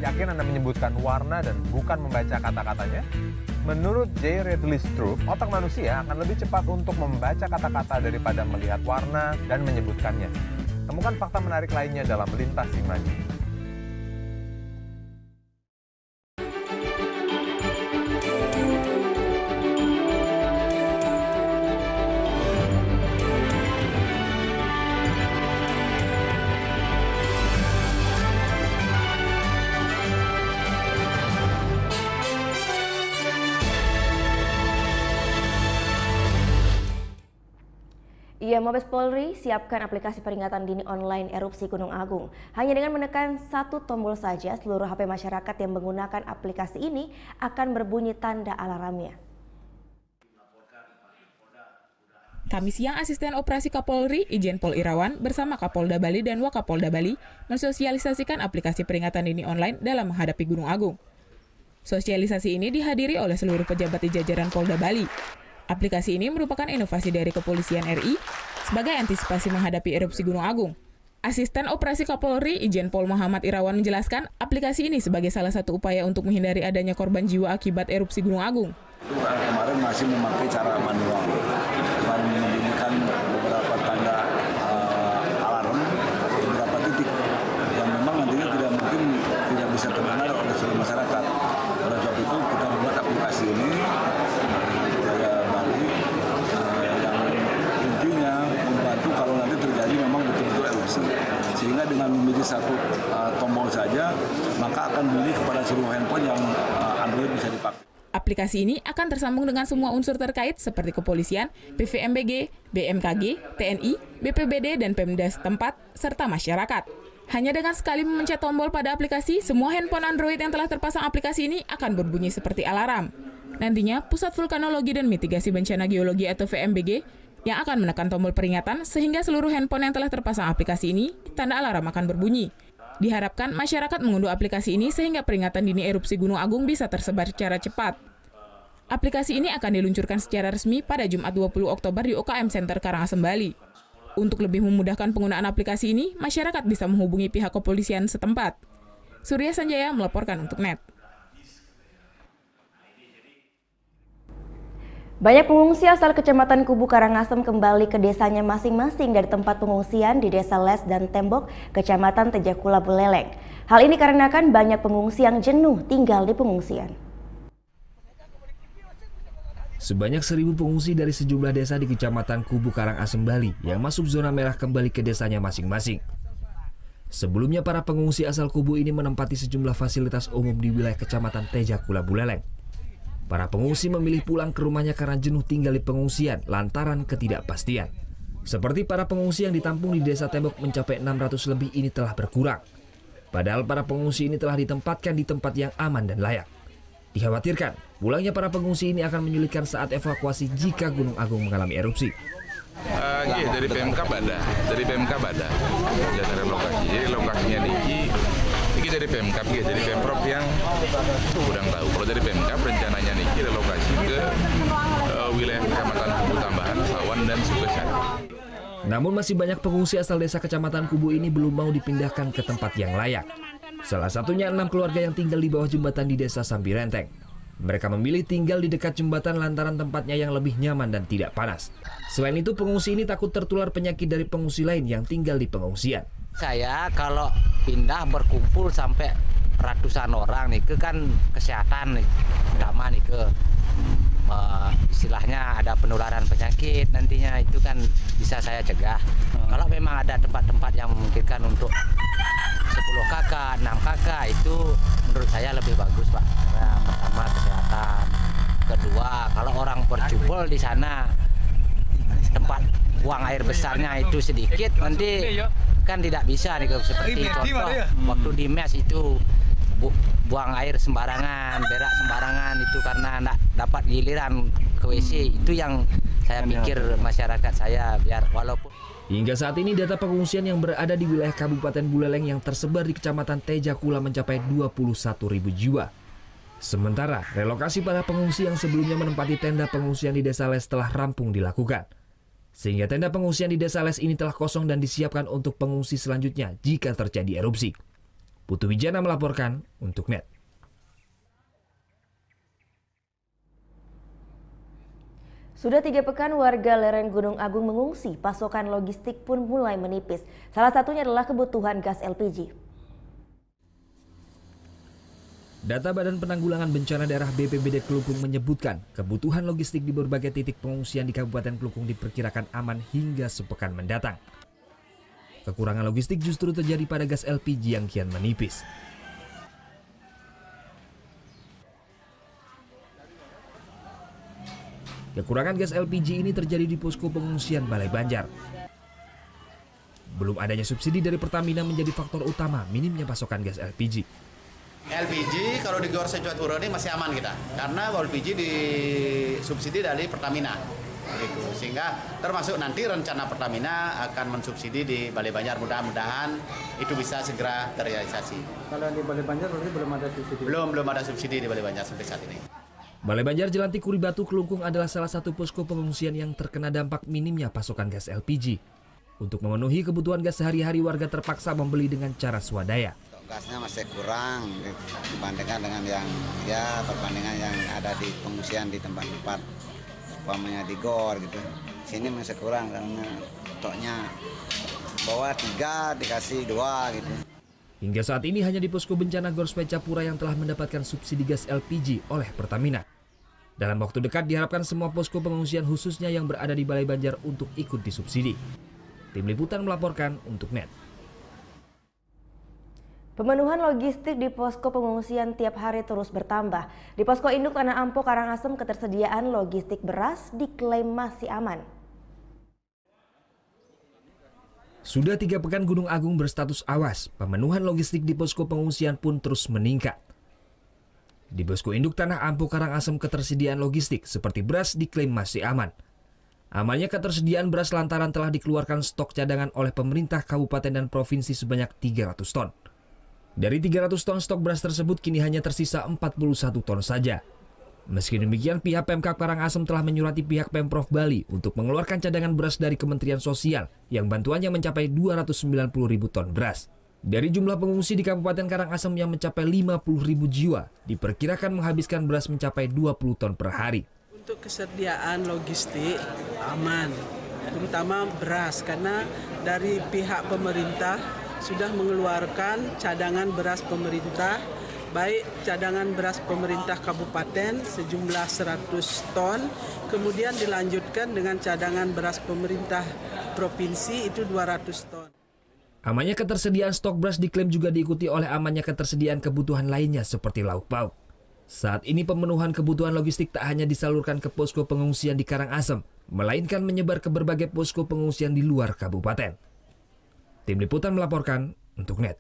Yakin Anda menyebutkan warna dan bukan membaca kata-katanya? Menurut J. Radley Stroop, otak manusia akan lebih cepat untuk membaca kata-kata daripada melihat warna dan menyebutkannya. Temukan fakta menarik lainnya dalam Lintas Imaji. Mabes Polri siapkan aplikasi peringatan dini online erupsi Gunung Agung. Hanya dengan menekan satu tombol saja, seluruh HP masyarakat yang menggunakan aplikasi ini akan berbunyi tanda alarmnya. Kamis siang, Asisten Operasi Kapolri, Irjen Pol Irawan, bersama Kapolda Bali dan Wakapolda Bali mensosialisasikan aplikasi peringatan dini online dalam menghadapi Gunung Agung. Sosialisasi ini dihadiri oleh seluruh pejabat di jajaran Polda Bali. Aplikasi ini merupakan inovasi dari Kepolisian RI sebagai antisipasi menghadapi erupsi Gunung Agung. Asisten Operasi Kapolri, Irjen Pol Muhammad Irawan menjelaskan aplikasi ini sebagai salah satu upaya untuk menghindari adanya korban jiwa akibat erupsi Gunung Agung. Kemarin masih memakai cara manual dan membunyikan beberapa tanda alarm di beberapa titik yang memang nantinya tidak bisa terdengar oleh seluruh masyarakat. Oleh sebab itu kita membuat aplikasi ini kalau nanti terjadi memang betul-betul erupsi. Sehingga dengan memilih satu tombol saja, maka akan bunyi kepada seluruh handphone yang Android bisa dipakai. Aplikasi ini akan tersambung dengan semua unsur terkait seperti kepolisian, PVMBG, BMKG, TNI, BPBD, dan Pemda setempat, serta masyarakat. Hanya dengan sekali memencet tombol pada aplikasi, semua handphone Android yang telah terpasang aplikasi ini akan berbunyi seperti alarm. Nantinya, Pusat Vulkanologi dan Mitigasi Bencana Geologi atau VMBG yang akan menekan tombol peringatan sehingga seluruh handphone yang telah terpasang aplikasi ini, tanda alarm akan berbunyi. Diharapkan masyarakat mengunduh aplikasi ini sehingga peringatan dini erupsi Gunung Agung bisa tersebar secara cepat. Aplikasi ini akan diluncurkan secara resmi pada Jumat 20 Oktober di UKM Center Karangasem, Bali. Untuk lebih memudahkan penggunaan aplikasi ini, masyarakat bisa menghubungi pihak kepolisian setempat. Surya Sanjaya melaporkan untuk NET. Banyak pengungsi asal Kecamatan Kubu Karangasem kembali ke desanya masing-masing dari tempat pengungsian di Desa Les dan Tembok, Kecamatan Tejakula, Buleleng. Hal ini dikarenakan banyak pengungsi yang jenuh tinggal di pengungsian. Sebanyak 1.000 pengungsi dari sejumlah desa di Kecamatan Kubu Karangasem, Bali yang masuk zona merah kembali ke desanya masing-masing. Sebelumnya para pengungsi asal Kubu ini menempati sejumlah fasilitas umum di wilayah Kecamatan Tejakula, Buleleng. Para pengungsi memilih pulang ke rumahnya karena jenuh tinggal di pengungsian lantaran ketidakpastian. Seperti para pengungsi yang ditampung di Desa Tembok mencapai 600 lebih ini telah berkurang. Padahal para pengungsi ini telah ditempatkan di tempat yang aman dan layak. Dikhawatirkan, pulangnya para pengungsi ini akan menyulitkan saat evakuasi jika Gunung Agung mengalami erupsi. Dari PMK Bada, dari lokasi. Jadi lokasinya Niki dari PMK, dari Pemprov yang kurang tahu. Kalau dari PMK rencananya Niki relokasi ke wilayah Kecamatan Kubu tambahan, Sawan dan Sukesari. Namun masih banyak pengungsi asal desa Kecamatan Kubu ini belum mau dipindahkan ke tempat yang layak. Salah satunya 6 keluarga yang tinggal di bawah jembatan di Desa Sampirenteng. Mereka memilih tinggal di dekat jembatan lantaran tempatnya yang lebih nyaman dan tidak panas. Selain itu, pengungsi ini takut tertular penyakit dari pengungsi lain yang tinggal di pengungsian. Saya kalau pindah berkumpul sampai ratusan orang nih, kan kesehatan nih, pertama nih istilahnya ada penularan penyakit nantinya itu kan bisa saya cegah. Kalau memang ada tempat-tempat yang memungkinkan untuk 10 kakak, 6 kakak itu menurut saya lebih bagus, Pak. Karena pertama kesehatan, kedua kalau orang berjubel di sana tempat buang air besarnya itu sedikit, nanti kan tidak bisa nih seperti contoh waktu di mes itu buang air sembarangan, berak sembarangan itu karena tidak dapat giliran ke WC. Itu yang saya pikir masyarakat saya biar walaupun. Hingga saat ini data pengungsian yang berada di wilayah Kabupaten Buleleng yang tersebar di Kecamatan Tejakula mencapai 21.000 jiwa. Sementara relokasi para pengungsi yang sebelumnya menempati tenda pengungsian di Desa Les telah rampung dilakukan. Sehingga tenda pengungsian di Desa Les ini telah kosong dan disiapkan untuk pengungsi selanjutnya jika terjadi erupsi. Putu Wijana melaporkan untuk NET. Sudah 3 pekan warga lereng Gunung Agung mengungsi, pasokan logistik pun mulai menipis. Salah satunya adalah kebutuhan gas LPG. Data Badan Penanggulangan Bencana Daerah BPBD Kelungkung menyebutkan kebutuhan logistik di berbagai titik pengungsian di Kabupaten Kelungkung diperkirakan aman hingga sepekan mendatang. Kekurangan logistik justru terjadi pada gas LPG yang kian menipis. Kekurangan gas LPG ini terjadi di posko pengungsian Balai Banjar. Belum adanya subsidi dari Pertamina menjadi faktor utama minimnya pasokan gas LPG. LPG kalau di Gor Secuaturo ini masih aman kita, karena LPG disubsidi dari Pertamina, gitu. Sehingga termasuk nanti rencana Pertamina akan mensubsidi di Balai Banjar, mudah-mudahan itu bisa segera terrealisasi. Kalau di Balai Banjar berarti belum ada subsidi? Belum ada subsidi di Balai Banjar sampai saat ini. Balai Banjar Jelantik Kuribatu Kelungkung adalah salah satu posko pengungsian yang terkena dampak minimnya pasokan gas LPG. Untuk memenuhi kebutuhan gas sehari-hari, warga terpaksa membeli dengan cara swadaya. Gasnya masih kurang dibandingkan dengan perbandingan yang ada di pengungsian di tempat-tempat umpamanya di Gor gitu. Sini masih kurang karena stoknya bawa 3 dikasih 2 gitu. Hingga saat ini hanya di posko bencana Gor Swecapura yang telah mendapatkan subsidi gas LPG oleh Pertamina. Dalam waktu dekat diharapkan semua posko pengungsian khususnya yang berada di Balai Banjar untuk ikut disubsidi. Tim Liputan melaporkan untuk NET. Pemenuhan logistik di posko pengungsian tiap hari terus bertambah. Di posko induk Tanah Ampo Karangasem, ketersediaan logistik beras diklaim masih aman. Sudah 3 pekan Gunung Agung berstatus awas, pemenuhan logistik di posko pengungsian pun terus meningkat. Di posko induk Tanah Ampo Karangasem, ketersediaan logistik seperti beras diklaim masih aman. Amannya ketersediaan beras lantaran telah dikeluarkan stok cadangan oleh pemerintah kabupaten dan provinsi sebanyak 300 ton. Dari 300 ton stok beras tersebut kini hanya tersisa 41 ton saja. Meski demikian, pihak Pemkab Karangasem telah menyurati pihak Pemprov Bali untuk mengeluarkan cadangan beras dari Kementerian Sosial yang bantuannya mencapai 290.000 ton beras. Dari jumlah pengungsi di Kabupaten Karangasem yang mencapai 50.000 jiwa, diperkirakan menghabiskan beras mencapai 20 ton per hari. Untuk kesediaan logistik aman, terutama beras, karena dari pihak pemerintah sudah mengeluarkan cadangan beras pemerintah, baik cadangan beras pemerintah kabupaten sejumlah 100 ton, kemudian dilanjutkan dengan cadangan beras pemerintah provinsi itu 200 ton. Amannya ketersediaan stok beras diklaim juga diikuti oleh amannya ketersediaan kebutuhan lainnya seperti lauk pauk. Saat ini pemenuhan kebutuhan logistik tak hanya disalurkan ke posko pengungsian di Karangasem, melainkan menyebar ke berbagai posko pengungsian di luar kabupaten. Tim Liputan melaporkan untuk NET.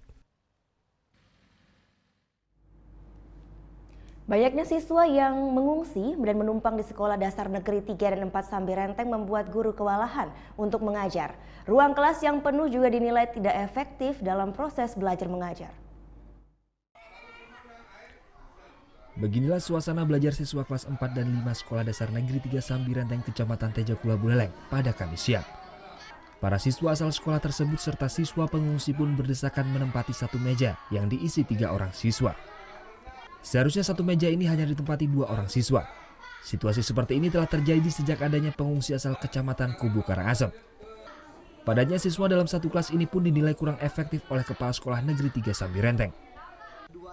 Banyaknya siswa yang mengungsi dan menumpang di Sekolah Dasar Negeri 3 dan 4 Sambi Renteng membuat guru kewalahan untuk mengajar. Ruang kelas yang penuh juga dinilai tidak efektif dalam proses belajar mengajar. Beginilah suasana belajar siswa kelas 4 dan 5 Sekolah Dasar Negeri 3 Sambi Renteng, Kecamatan Tejakula Buleleng pada Kamis siang. Para siswa asal sekolah tersebut serta siswa pengungsi pun berdesakan menempati satu meja yang diisi 3 orang siswa. Seharusnya satu meja ini hanya ditempati 2 orang siswa. Situasi seperti ini telah terjadi sejak adanya pengungsi asal Kecamatan Kubu Karangasem. Padanya siswa dalam satu kelas ini pun dinilai kurang efektif oleh Kepala Sekolah Negeri 3 Sambi Renteng.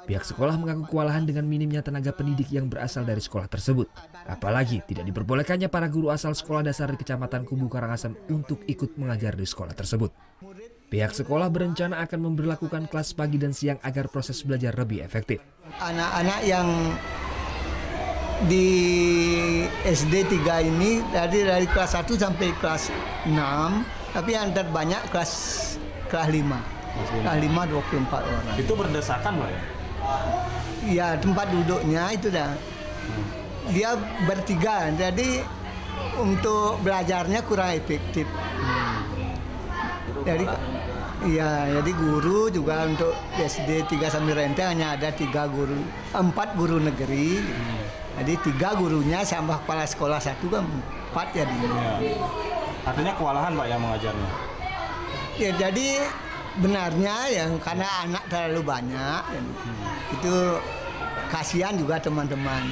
Pihak sekolah mengaku kewalahan dengan minimnya tenaga pendidik yang berasal dari sekolah tersebut. Apalagi tidak diperbolehkannya para guru asal sekolah dasar di Kecamatan Kubu Karangasem untuk ikut mengajar di sekolah tersebut. Pihak sekolah berencana akan memberlakukan kelas pagi dan siang agar proses belajar lebih efektif. Anak-anak yang di SD 3 ini dari kelas 1 sampai kelas 6, tapi yang terbanyak kelas 5. Kelas 5 24 orang. Itu berdesakan, Pak ya? Ya, tempat duduknya itu dah. Dia bertiga, jadi untuk belajarnya kurang efektif. Jadi guru juga untuk SD 3 Sambi Renteng hanya ada 4 guru negeri. Jadi 3 gurunya sama kepala sekolah 1 kan 4 jadinya. Artinya kewalahan Pak yang mengajarnya? Ya, jadi Sebenarnya yang karena anak terlalu banyak, itu kasihan juga teman-teman.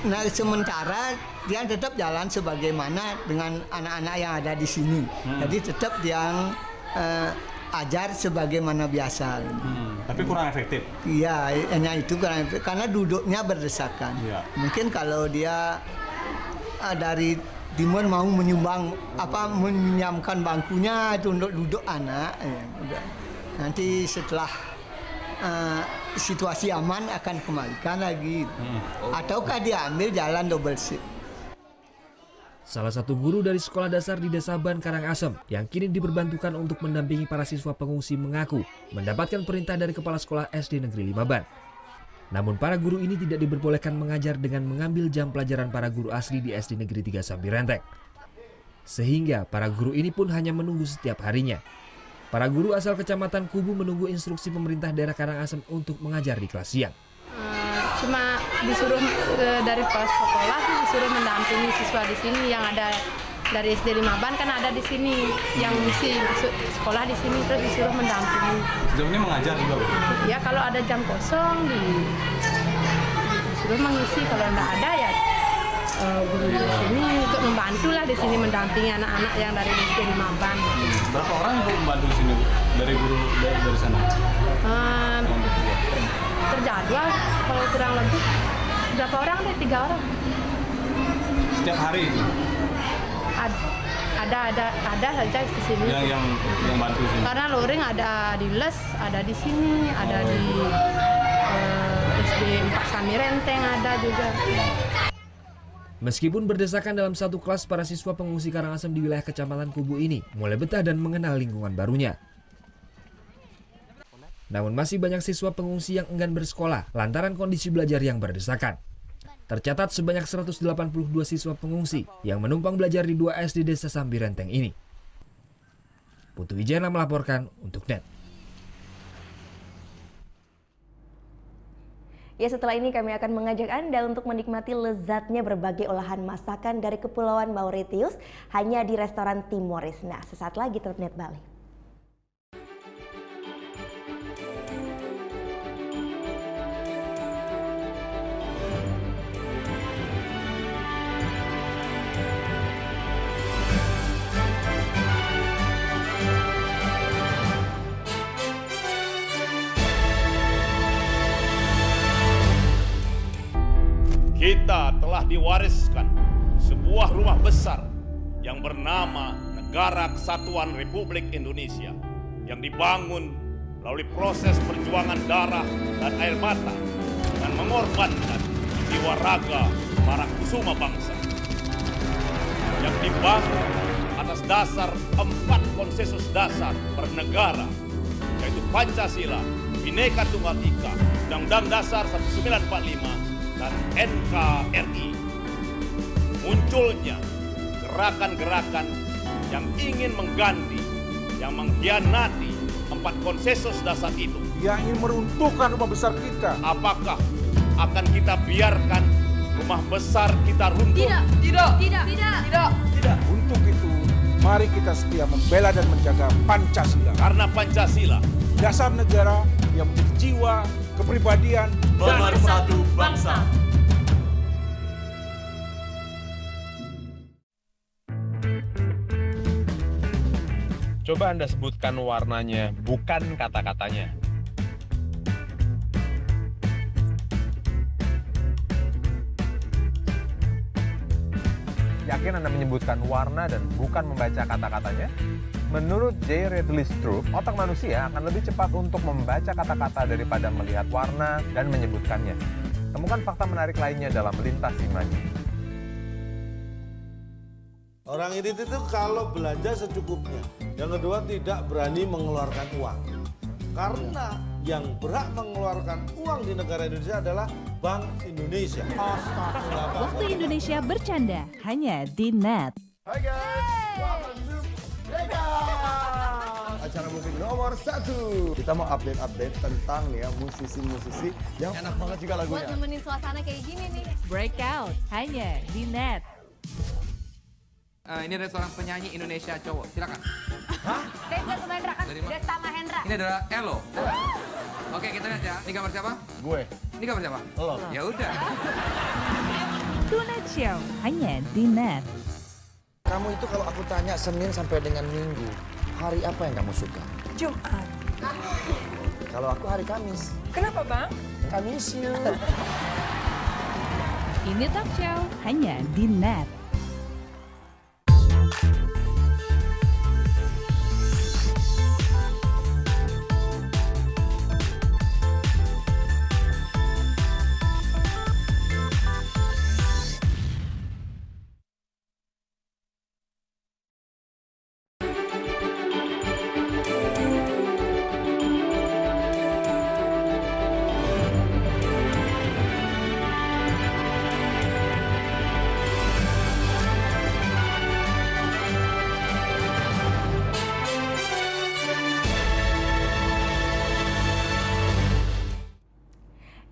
Nah sementara dia tetap jalan sebagaimana dengan anak-anak yang ada di sini. Jadi tetap yang ajar sebagaimana biasa. Tapi kurang efektif. Iya, hanya itu kurang efektif karena duduknya berdesakan. Ya. Mungkin kalau dia dari timur mau menyumbang menyamkan bangkunya itu untuk duduk anak, udah. Nanti setelah situasi aman akan kembalikan lagi. Ataukah dia ambil jalan double shift. Salah satu guru dari sekolah dasar di Desa Ban Karangasem yang kini diperbantukan untuk mendampingi para siswa pengungsi mengaku mendapatkan perintah dari Kepala Sekolah SD Negeri 5 Ban. Namun para guru ini tidak diperbolehkan mengajar dengan mengambil jam pelajaran para guru asli di SD Negeri 3 Sambi Renteng. Sehingga para guru ini pun hanya menunggu setiap harinya. Para guru asal Kecamatan Kubu menunggu instruksi pemerintah daerah Karangasem untuk mengajar di kelas siang. Cuma disuruh dari kepala sekolah disuruh mendampingi siswa di sini yang ada dari SD 5 Ban kan ada di sini yang mesti masuk sekolah di sini terus disuruh mendampingi. Sejauh ini mengajar juga, Bu? Ya kalau ada jam kosong disuruh mengisi, kalau enggak ada ya guru di sini untuk membantu lah di sini mendampingi anak-anak yang dari SD 5 Ban. Berapa orang Bu membantu di sini, Bu? Dari guru dari sana? Terjadwal kalau kurang lebih berapa orang deh, 3 orang. Setiap hari itu? Ada saja di sini. Yang bantu sini. Karena luring ada di les, ada di sini, ada di SD 4 Sambi Renteng ada juga. Meskipun berdesakan dalam satu kelas, para siswa pengungsi Karangasem di wilayah Kecamatan Kubu ini mulai betah dan mengenal lingkungan barunya. Namun masih banyak siswa pengungsi yang enggan bersekolah lantaran kondisi belajar yang berdesakan. Tercatat sebanyak 182 siswa pengungsi yang menumpang belajar di 2 SD Desa Sambi Renteng ini. Putu Wijana melaporkan untuk NET. Ya, setelah ini kami akan mengajak Anda untuk menikmati lezatnya berbagai olahan masakan dari Kepulauan Mauritius hanya di restoran Timoris. Nah, sesaat lagi tetap NET Bali. Kita telah diwariskan sebuah rumah besar yang bernama Negara Kesatuan Republik Indonesia yang dibangun melalui proses perjuangan darah dan air mata dengan mengorbankan jiwa raga para kusuma bangsa yang dibangun atas dasar 4 konsensus dasar bernegara, yaitu Pancasila, Bhinneka Tunggal Ika, Undang-Undang Dasar 1945, dan NKRI. Munculnya gerakan-gerakan yang ingin mengganti, yang mengkhianati 4 konsensus dasar itu. Yang ingin meruntuhkan rumah besar kita. Apakah akan kita biarkan rumah besar kita runtuh? Tidak. Untuk itu, mari kita setia membela dan menjaga Pancasila. Karena Pancasila, dasar negara yang menjadi jiwa, kepribadian, pemersatu bangsa. Coba Anda sebutkan warnanya, bukan kata-katanya. Yakin Anda menyebutkan warna dan bukan membaca kata-katanya? Menurut J. Redley Stroop, otak manusia akan lebih cepat untuk membaca kata-kata daripada melihat warna dan menyebutkannya. Temukan fakta menarik lainnya dalam Lintas Imaji. Orang irit itu kalau belanja secukupnya. Yang kedua, tidak berani mengeluarkan uang. Karena yang berhak mengeluarkan uang di negara Indonesia adalah Bank Indonesia. Waktu Indonesia bercanda hanya di NET. Hai guys, acara musik nomor 1. Kita mau update tentang ya musisi-musisi yang enak banget juga lagunya. Buat nemenin suasana kayak gini nih. Breakout hanya di NET. Ini ada seorang penyanyi Indonesia cowok, silakan. Hah? Desa Mahendra kan? Desa Mahendra. Ini adalah Elo. Oke, kita lihat ya. Ini gambar siapa? Gue. Ini gambar siapa? Lo. Ya udah. Tonight Show hanya di Net. Kamu itu kalau aku tanya Senin sampai dengan Minggu, hari apa yang kamu suka? Jumat. Kalau aku hari Kamis. Kenapa bang? Kamis you. Ini Talk Show hanya di Net.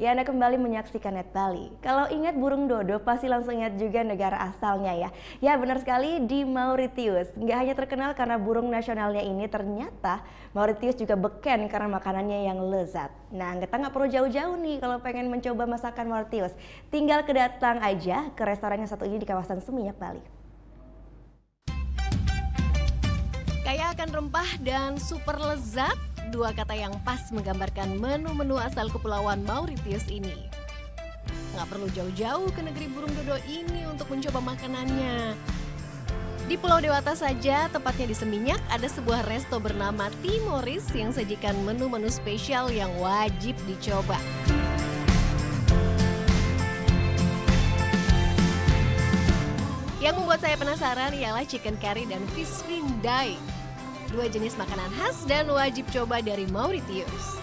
Ya, Anda kembali menyaksikan Net Bali. Kalau ingat burung dodo, pasti langsung ingat juga negara asalnya ya. Ya, benar sekali, di Mauritius. Nggak hanya terkenal karena burung nasionalnya ini, ternyata Mauritius juga beken karena makanannya yang lezat. Nah, kita nggak perlu jauh-jauh nih kalau pengen mencoba masakan Mauritius. Tinggal kedatang aja ke restoran yang satu ini di kawasan Seminyak, Bali. Kaya akan rempah dan super lezat, dua kata yang pas menggambarkan menu-menu asal Kepulauan Mauritius ini. Nggak perlu jauh-jauh ke negeri burung dodo ini untuk mencoba makanannya. Di Pulau Dewata saja, tepatnya di Seminyak, ada sebuah resto bernama Timoris yang sajikan menu-menu spesial yang wajib dicoba. Yang membuat saya penasaran ialah chicken curry dan fish rindai. Dua jenis makanan khas dan wajib coba dari Mauritius.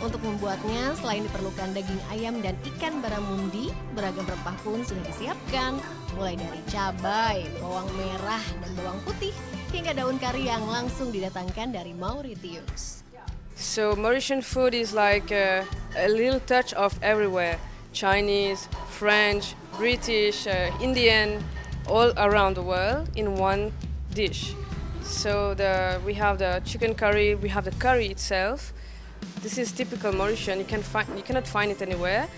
Untuk membuatnya, selain diperlukan daging ayam dan ikan baramundi, beragam rempah pun sudah disiapkan. Mulai dari cabai, bawang merah, dan bawang putih, hingga daun kari yang langsung didatangkan dari Mauritius. So Mauritian food is like a little touch of everywhere. Chinese, French, British, Indian, all around the world in one dish. So we have the chicken curry, we have the curry itself. This is typical Mauritian. You cannot find it anywhere.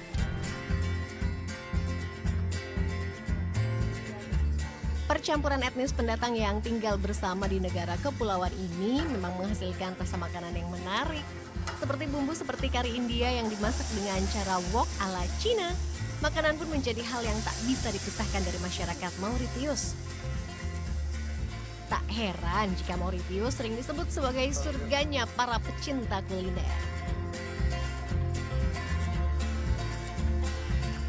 Percampuran etnis pendatang yang tinggal bersama di negara kepulauan ini memang menghasilkan rasa makanan yang menarik. Seperti bumbu seperti kari India yang dimasak dengan cara wok ala Cina. Makanan pun menjadi hal yang tak bisa dipisahkan dari masyarakat Mauritius. Tak heran jika Mauritius sering disebut sebagai surganya para pecinta kuliner.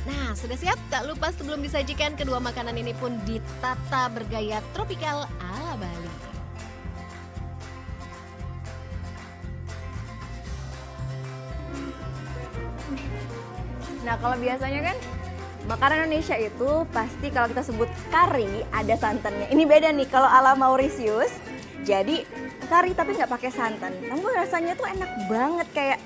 Nah, sudah siap? Tak lupa sebelum disajikan, kedua makanan ini pun ditata bergaya tropikal ala Bali. Nah, kalau biasanya kan makanan Indonesia itu pasti kalau kita sebut kari ada santannya. Ini beda nih kalau ala Mauritius. Jadi kari tapi nggak pakai santan. Namun rasanya tuh enak banget, kayak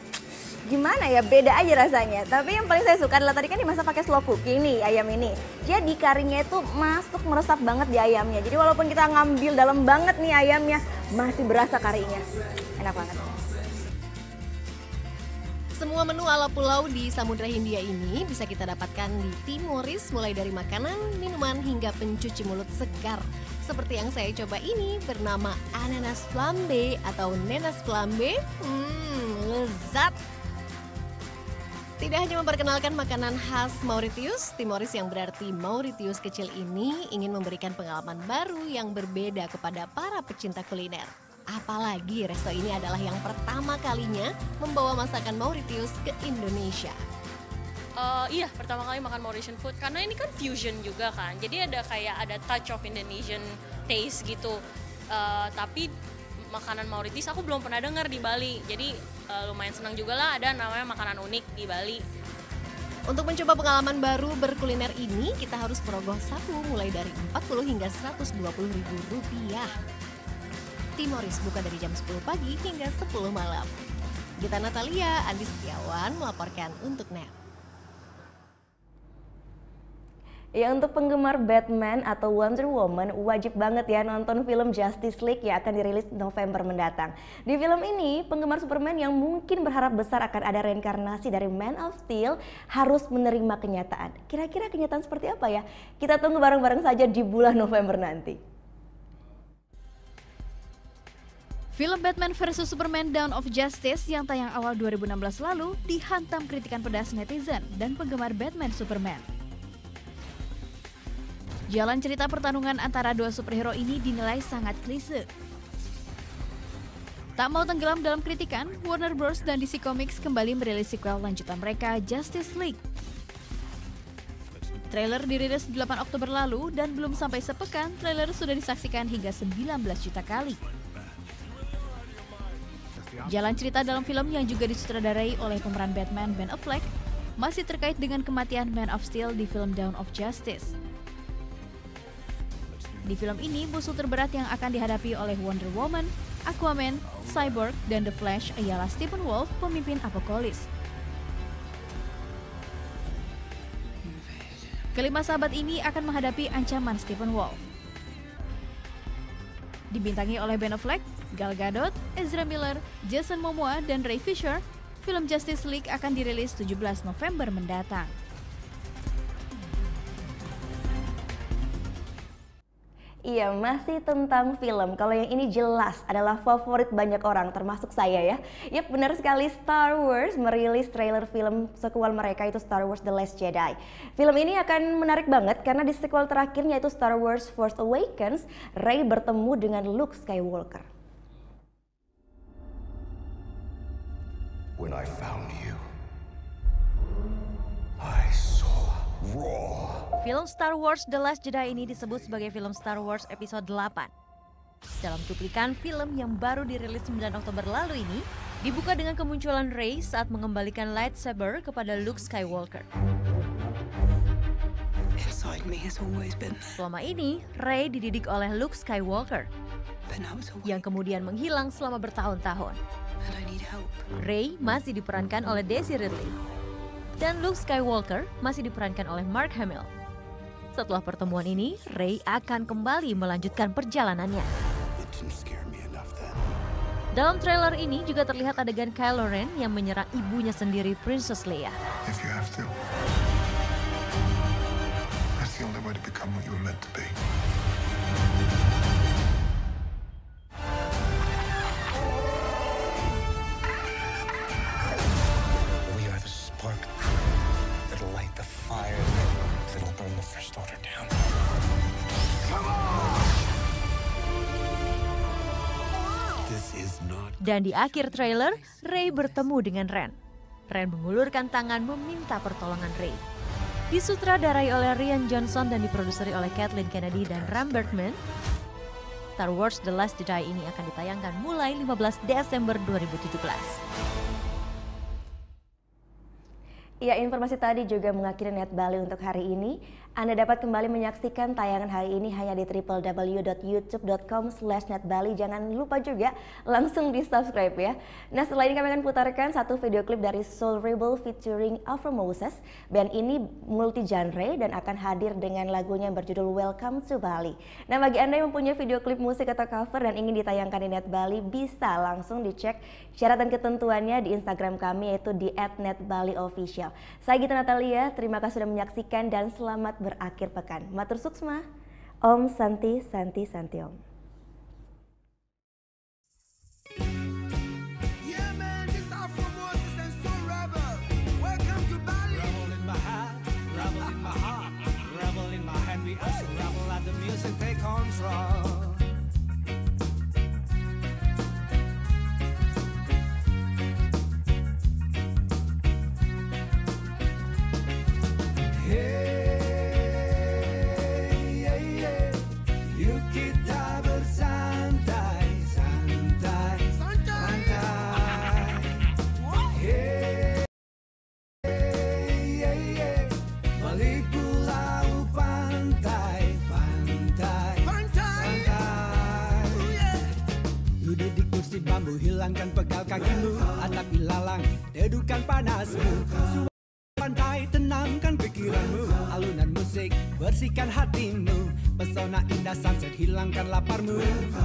gimana ya, beda aja rasanya. Tapi yang paling saya suka adalah tadi kan dimasak pakai slow cooking nih ayam ini. Jadi karinya itu masuk meresap banget di ayamnya. Jadi walaupun kita ngambil dalam banget nih ayamnya, masih berasa karinya. Enak banget. Semua menu ala pulau di Samudra Hindia ini bisa kita dapatkan di Timoris, mulai dari makanan, minuman, hingga pencuci mulut segar. Seperti yang saya coba ini bernama ananas flambe atau nenas flambe. Lezat! Tidak hanya memperkenalkan makanan khas Mauritius, Timoris yang berarti Mauritius kecil ini ingin memberikan pengalaman baru yang berbeda kepada para pecinta kuliner. Apalagi resto ini adalah yang pertama kalinya membawa masakan Mauritius ke Indonesia. Iya, pertama kali makan Mauritian food karena ini kan fusion juga kan. Jadi ada touch of Indonesian taste gitu. Tapi makanan Mauritius aku belum pernah dengar di Bali. Jadi lumayan senang juga lah ada namanya makanan unik di Bali. Untuk mencoba pengalaman baru berkuliner ini, kita harus merogoh saku mulai dari 40 hingga 120 ribu rupiah. Timoris buka dari jam 10 pagi hingga 10 malam. Gita Natalia, Andi Setiawan melaporkan untuk NET. Ya, untuk penggemar Batman atau Wonder Woman wajib banget ya nonton film Justice League yang akan dirilis November mendatang. Di film ini, penggemar Superman yang mungkin berharap besar akan ada reinkarnasi dari Man of Steel harus menerima kenyataan. Kira-kira kenyataan seperti apa ya? Kita tunggu bareng-bareng saja di bulan November nanti. Film Batman vs Superman Dawn of Justice yang tayang awal 2016 lalu dihantam kritikan pedas netizen dan penggemar Batman Superman. Jalan cerita pertarungan antara dua superhero ini dinilai sangat klise. Tak mau tenggelam dalam kritikan, Warner Bros. Dan DC Comics kembali merilis sequel lanjutan mereka, Justice League. Trailer dirilis 8 Oktober lalu dan belum sampai sepekan, trailer sudah disaksikan hingga 19 juta kali. Jalan cerita dalam film yang juga disutradarai oleh pemeran Batman Ben Affleck masih terkait dengan kematian Man of Steel di film Dawn of Justice. Di film ini, musuh terberat yang akan dihadapi oleh Wonder Woman, Aquaman, Cyborg, dan The Flash ialah Steppenwolf, pemimpin Apokolips. Kelima sahabat ini akan menghadapi ancaman Steppenwolf. Dibintangi oleh Ben Affleck, Gal Gadot, Ezra Miller, Jason Momoa, dan Ray Fisher, film Justice League akan dirilis 17 November mendatang. Iya, masih tentang film. Kalau yang ini jelas adalah favorit banyak orang, termasuk saya ya. Yap, benar sekali, Star Wars merilis trailer film sequel mereka, itu Star Wars The Last Jedi. Film ini akan menarik banget karena di sequel terakhirnya itu Star Wars Force Awakens, Rey bertemu dengan Luke Skywalker. When I found you, I saw raw. Film Star Wars The Last Jedi ini disebut sebagai film Star Wars Episode 8. Dalam cuplikan film yang baru dirilis 9 Oktober lalu ini, dibuka dengan kemunculan Rey saat mengembalikan lightsaber kepada Luke Skywalker. Selama ini, Rey dididik oleh Luke Skywalker, yang kemudian menghilang selama bertahun-tahun. Rey masih diperankan oleh Daisy Ridley, dan Luke Skywalker masih diperankan oleh Mark Hamill. Setelah pertemuan ini, Rey akan kembali melanjutkan perjalanannya. Dalam trailer ini juga terlihat adegan Kylo Ren yang menyerang ibunya sendiri, Princess Leia. Dan di akhir trailer, Rey bertemu dengan Ren. Ren mengulurkan tangan meminta pertolongan Rey. Disutradarai oleh Rian Johnson dan diproduksi oleh Kathleen Kennedy dan Ram Bergman, Star Wars The Last Jedi ini akan ditayangkan mulai 15 Desember 2017. Ya, informasi tadi juga mengakhiri Net Bali untuk hari ini. Anda dapat kembali menyaksikan tayangan hari ini hanya di www.youtube.com/netbali. Jangan lupa juga langsung di subscribe ya. Nah, setelah ini kami akan putarkan satu video klip dari Soul Rebel featuring Afro Moses. Band ini multi genre dan akan hadir dengan lagunya yang berjudul Welcome to Bali. Nah, bagi Anda yang mempunyai video klip musik atau cover dan ingin ditayangkan di Net Bali, bisa langsung dicek syarat dan ketentuannya di Instagram kami, yaitu di @netbaliofficial. Saya Gita Natalia, terima kasih sudah menyaksikan dan selamat berakhir pekan. Matur suksma, Om Santi Santi Santi Om. Hilangkan pegal kakimu, atapi lalang, dedukan panasmu. Pantai santai, tenangkan pikiranmu. Alunan musik, bersihkan hatimu. Pesona indah sunset, hilangkan laparmu.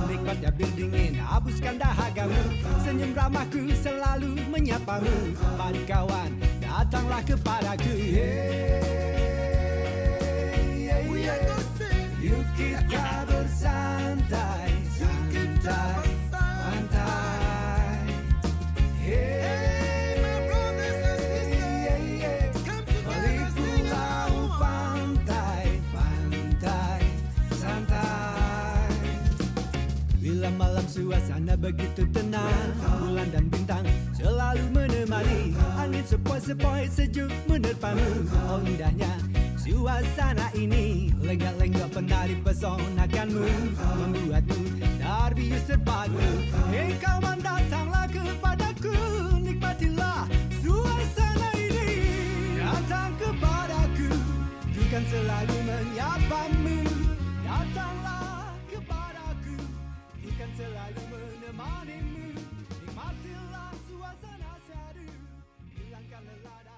Nikmatnya bir dingin, hapuskan dahagamu. Senyum ramahku selalu menyapamu. Mari kawan, datanglah kepadaku. Yuk kita bersantai, santai, santai. Mari pulau pantai, pantai, santai. Bila malam suasana begitu tenang, bulan dan bintang selalu menemani. Angin sepoi-sepoi sejuk menerpamu. Oh indahnya suasana ini, lenggak-lenggak penari pesonakanmu, membuatmu terbius terpadu. Hei kawan, datanglah kepadaku, nikmatilah suasana ini. Datang kepadaku, ku kan selalu menyapamu. Datanglah kepadaku, ku kan selalu menemanimu. Nikmatilah suasana sadu, hilangkan lelah.